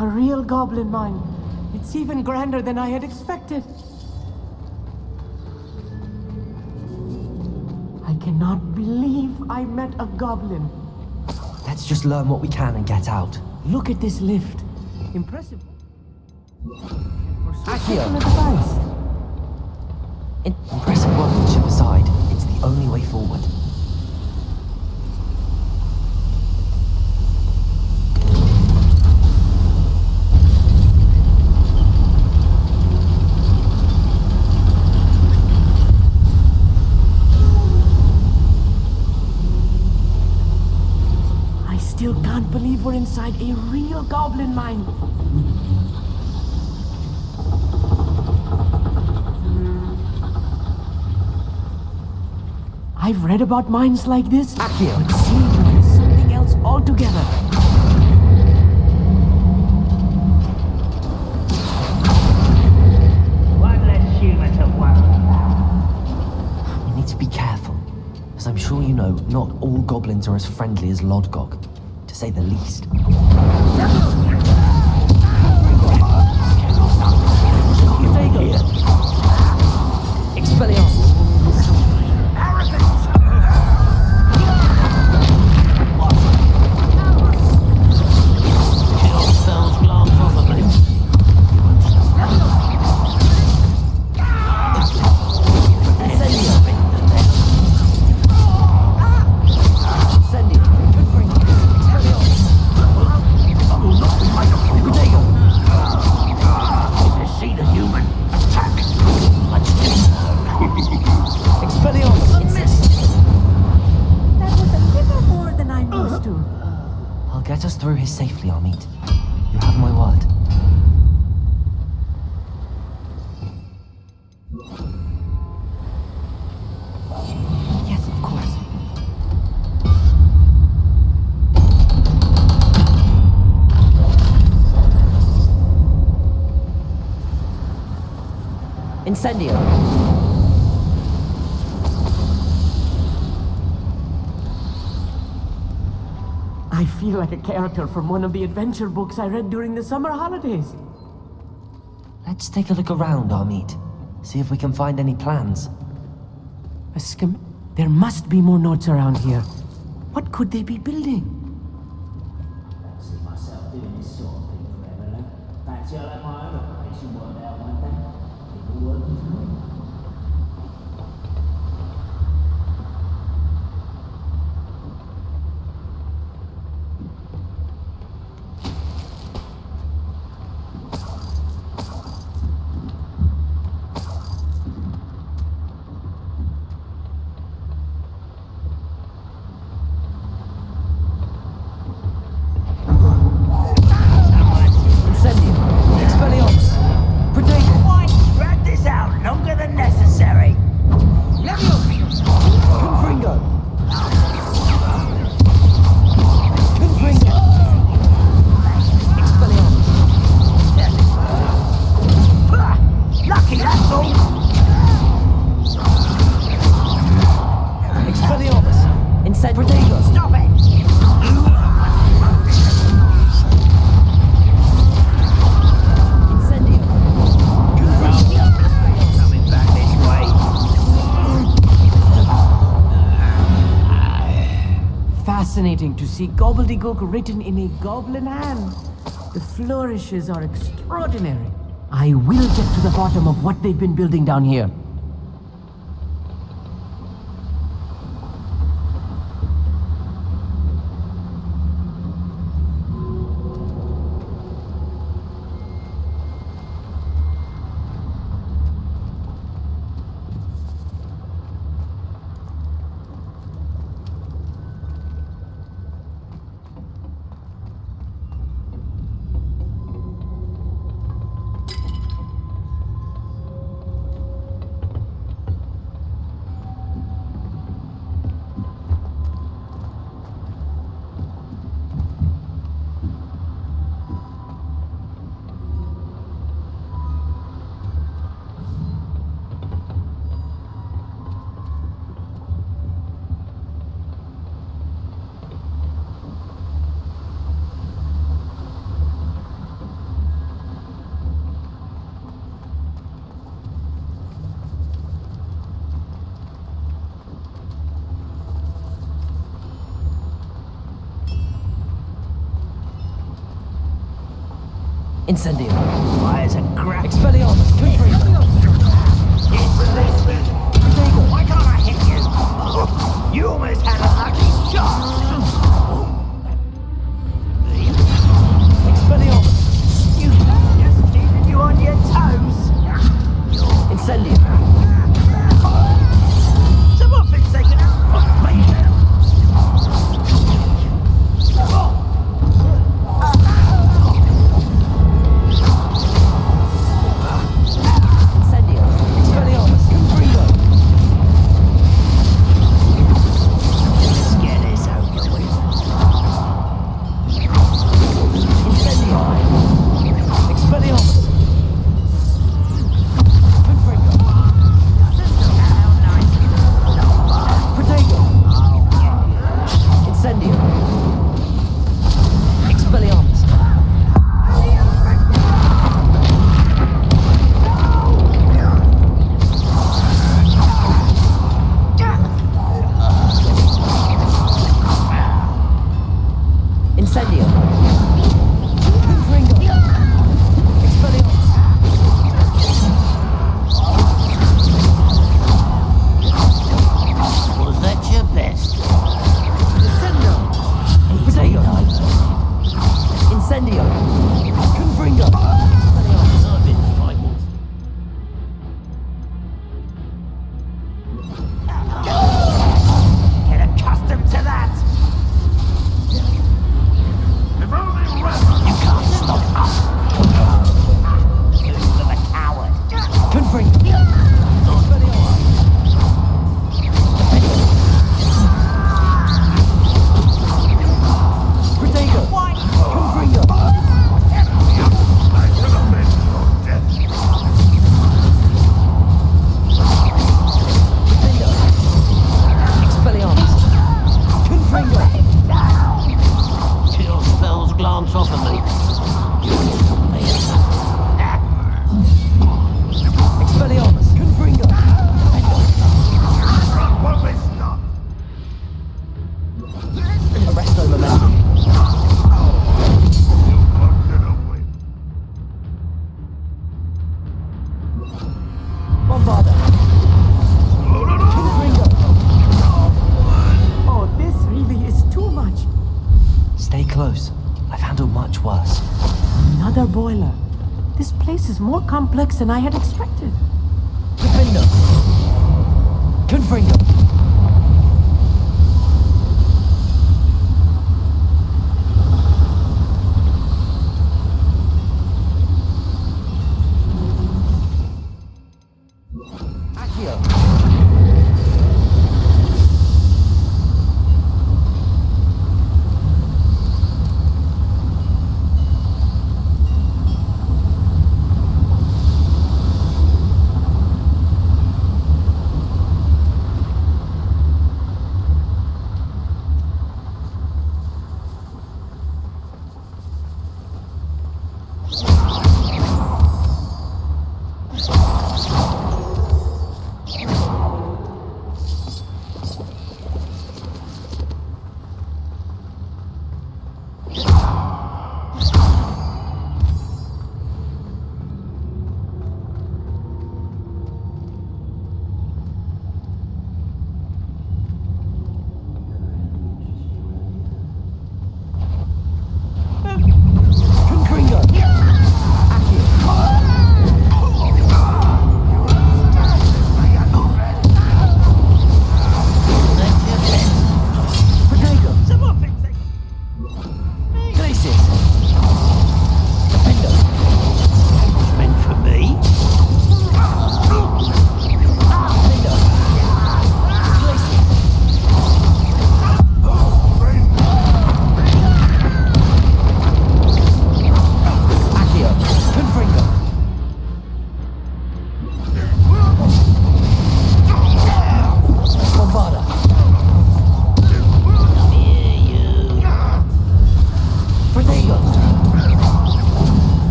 S15: A real goblin mine. It's even grander than I had expected. I cannot believe I met a goblin.
S4: Let's just learn what we can and get out.
S15: Look at this lift. Impressive.
S4: Accio! Impressive workmanship aside, it's the only way forward.
S15: I still can't believe we're inside a real goblin mine. I've read about mines like this, but seeing one is something else altogether.
S12: One less human to worry about.
S4: We need to be careful, as I'm sure you know, not all goblins are as friendly as Lodgok, to say the least. Expelliarmus! Get us through here safely, Amit. You have my word.
S15: Yes, of course.
S4: Incendio!
S15: I feel like a character from one of the adventure books I read during the summer holidays.
S4: Let's take a look around, Amit. See if we can find any plans.
S15: A skim? There must be more notes around here. What could they be building?
S12: I see myself doing this sort of thing forever, though. Fancy I'll have my own operation worked out one day. People working for me.
S15: Fascinating to see gobbledygook written in a goblin hand. The flourishes are extraordinary. I will get to the bottom of what they've been building down here.
S4: Incendio!
S12: Fires and crap.
S4: Expelliarmus! Confringo!
S12: You almost had a lucky shot!
S15: Expelliarmus!
S12: Just keeping you on your toes!
S15: Incendium!
S12: Someone been taken out!
S15: Incendium! Expelliarmus! Confringo!
S12: Let's get this over with.
S15: Incendium! Expelliarmus! Confringo! Protego! Incendium! Expelliarmus! Incendio! Confringo! Expelliarmus!
S12: Was that your best?
S15: Incendio! Protego! Incendio! Confringo! Expelliarmus!
S12: I've been frightened. Get accustomed to that! You can't stop us! Who's the coward?
S15: Confringo! Expelliarmus! Protego! Confringo! Defendo! Expelliarmus! Confringo!
S12: Your spells glance off of me.
S15: Expelliarmus! Confringo! Arresto momentum. Bombarda! Confringo!
S3: Oh, this really is too much.
S4: Stay close. I've handled much worse.
S3: Another boiler. This place is more complex than I had expected.
S15: Defendo! Confringo! Accio!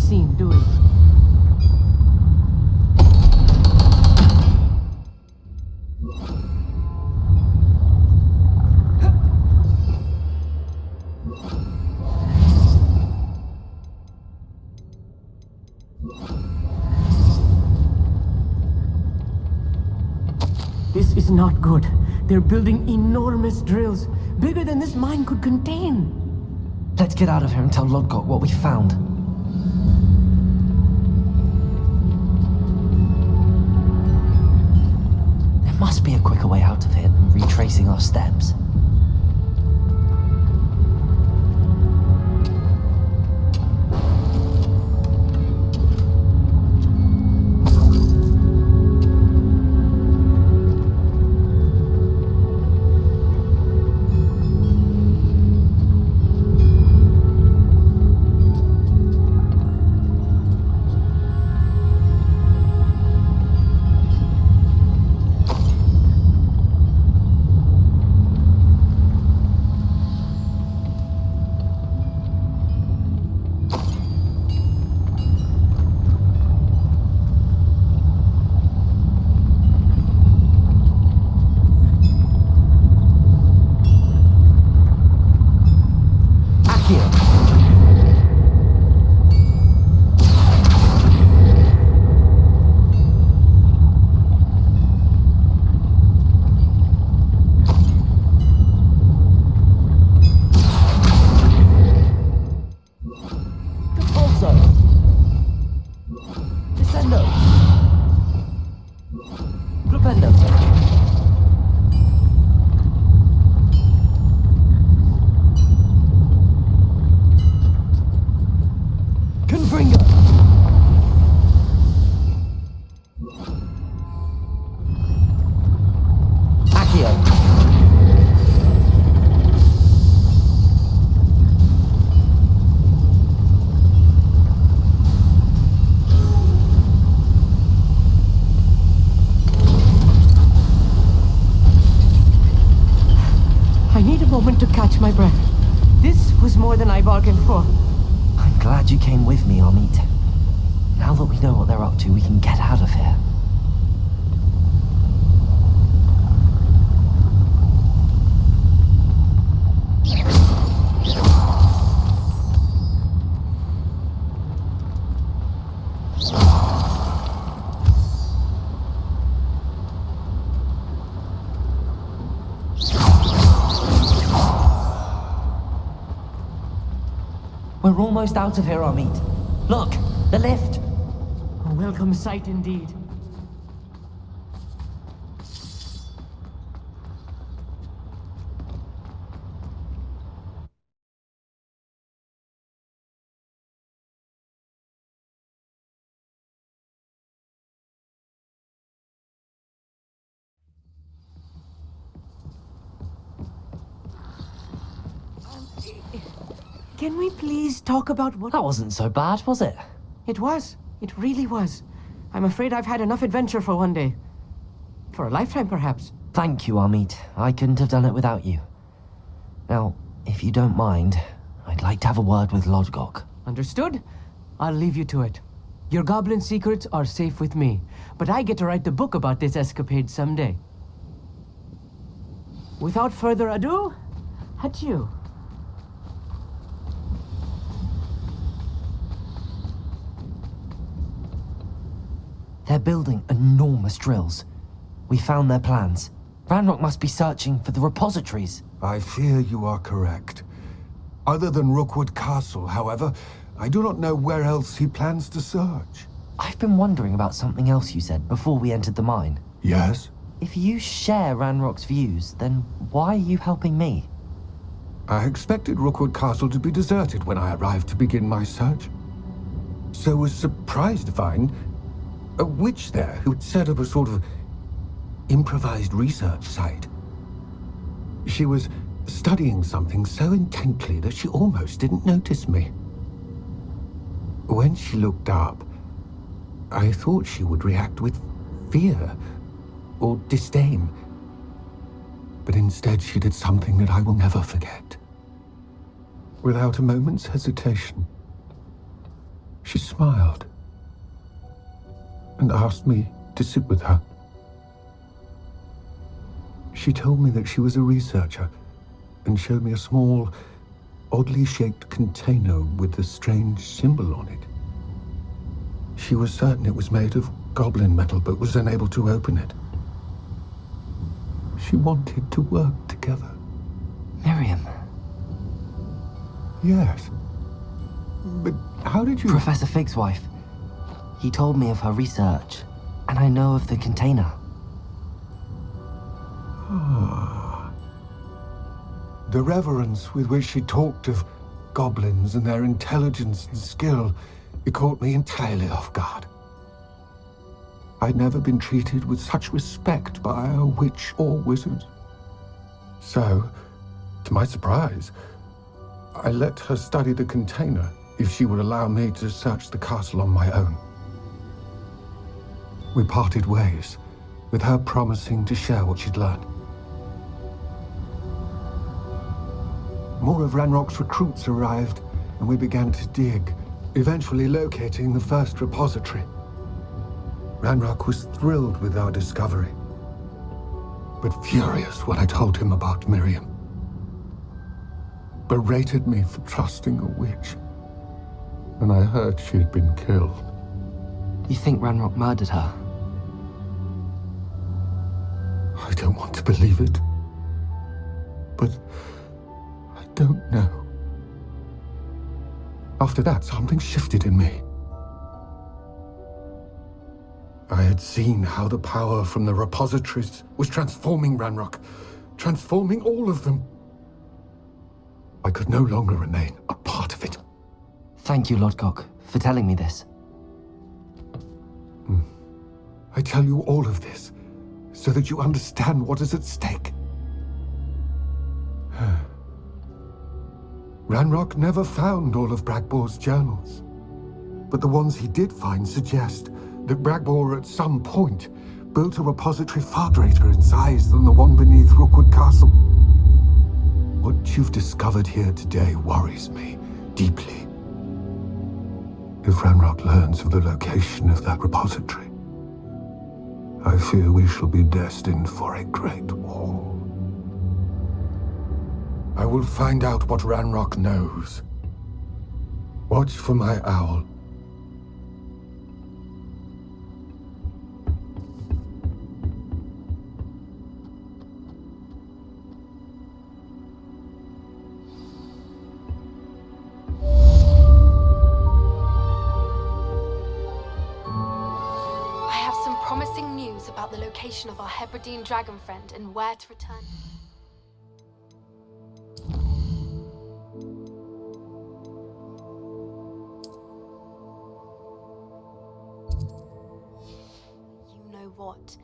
S15: seen, do we? This is not good. They're building enormous drills, bigger than this mine could contain.
S4: Let's get out of here and tell Lodgok what we found. There must be a quicker way out of here than retracing our steps.
S15: To catch my breath. This was more than I bargained for.
S4: I'm glad you came with me, Amit. Now that we know what they're up to, we can get out of here. We're almost out of here, Amit. Look, the lift.
S15: A welcome sight indeed. Can we please talk about what...
S4: That wasn't so bad, was it?
S15: It was. It really was. I'm afraid I've had enough adventure for one day. For a lifetime, perhaps.
S4: Thank you, Amit. I couldn't have done it without you. Now, if you don't mind, I'd like to have a word with Lodgok.
S15: Understood? I'll leave you to it. Your goblin secrets are safe with me, but I get to write the book about this escapade someday. Without further ado, adieu.
S4: They're building enormous drills. We found their plans. Ranrock must be searching for the repositories.
S1: I fear you are correct. Other than Rookwood Castle, however, I do not know where else he plans to search.
S4: I've been wondering about something else you said before we entered the mine.
S1: Yes?
S4: If you share Ranrock's views, then why are you helping me?
S1: I expected Rookwood Castle to be deserted when I arrived to begin my search. So was surprised to find a witch there who'd set up a sort of improvised research site. She was studying something so intently that she almost didn't notice me. When she looked up, I thought she would react with fear or disdain. But instead she did something that I will never forget. Without a moment's hesitation, She smiled and asked me to sit with her. She told me that she was a researcher and showed me a small, oddly shaped container with a strange symbol on it. She was certain it was made of goblin metal, but was unable to open it. She wanted to work together.
S4: Miriam.
S1: Yes. But how did you...
S4: Professor Fig's wife. He told me of her research, and I know of the container.
S1: Ah. The reverence with which she talked of goblins and their intelligence and skill, it caught me entirely off guard. I'd never been treated with such respect by a witch or wizard. So, to my surprise, I let her study the container if she would allow me to search the castle on my own. We parted ways, with her promising to share what she'd learned. More of Ranrock's recruits arrived, and we began to dig, eventually locating the first repository. Ranrock was thrilled with our discovery, but furious when I told him about Miriam. Berated me for trusting a witch, and I heard she had been killed.
S4: You think Ranrock murdered her?
S1: I don't want to believe it, but I don't know. After that, something shifted in me. I had seen how the power from the repositories was transforming Ranrock, transforming all of them. I could no longer remain a part of it.
S4: Thank you, Lodgok, for telling me this.
S1: I tell you all of this so that you understand what is at stake. Ranrock never found all of Bragbor's journals, but the ones he did find suggest that Bragbor at some point built a repository far greater in size than the one beneath Rookwood Castle. What you've discovered here today worries me deeply. If Ranrock learns of the location of that repository, I fear we shall be destined for a great war. I will find out what Ranrock knows. Watch for my owl.
S14: I have some promising news about the location of our Hebridean dragon friend and where to return. You know what?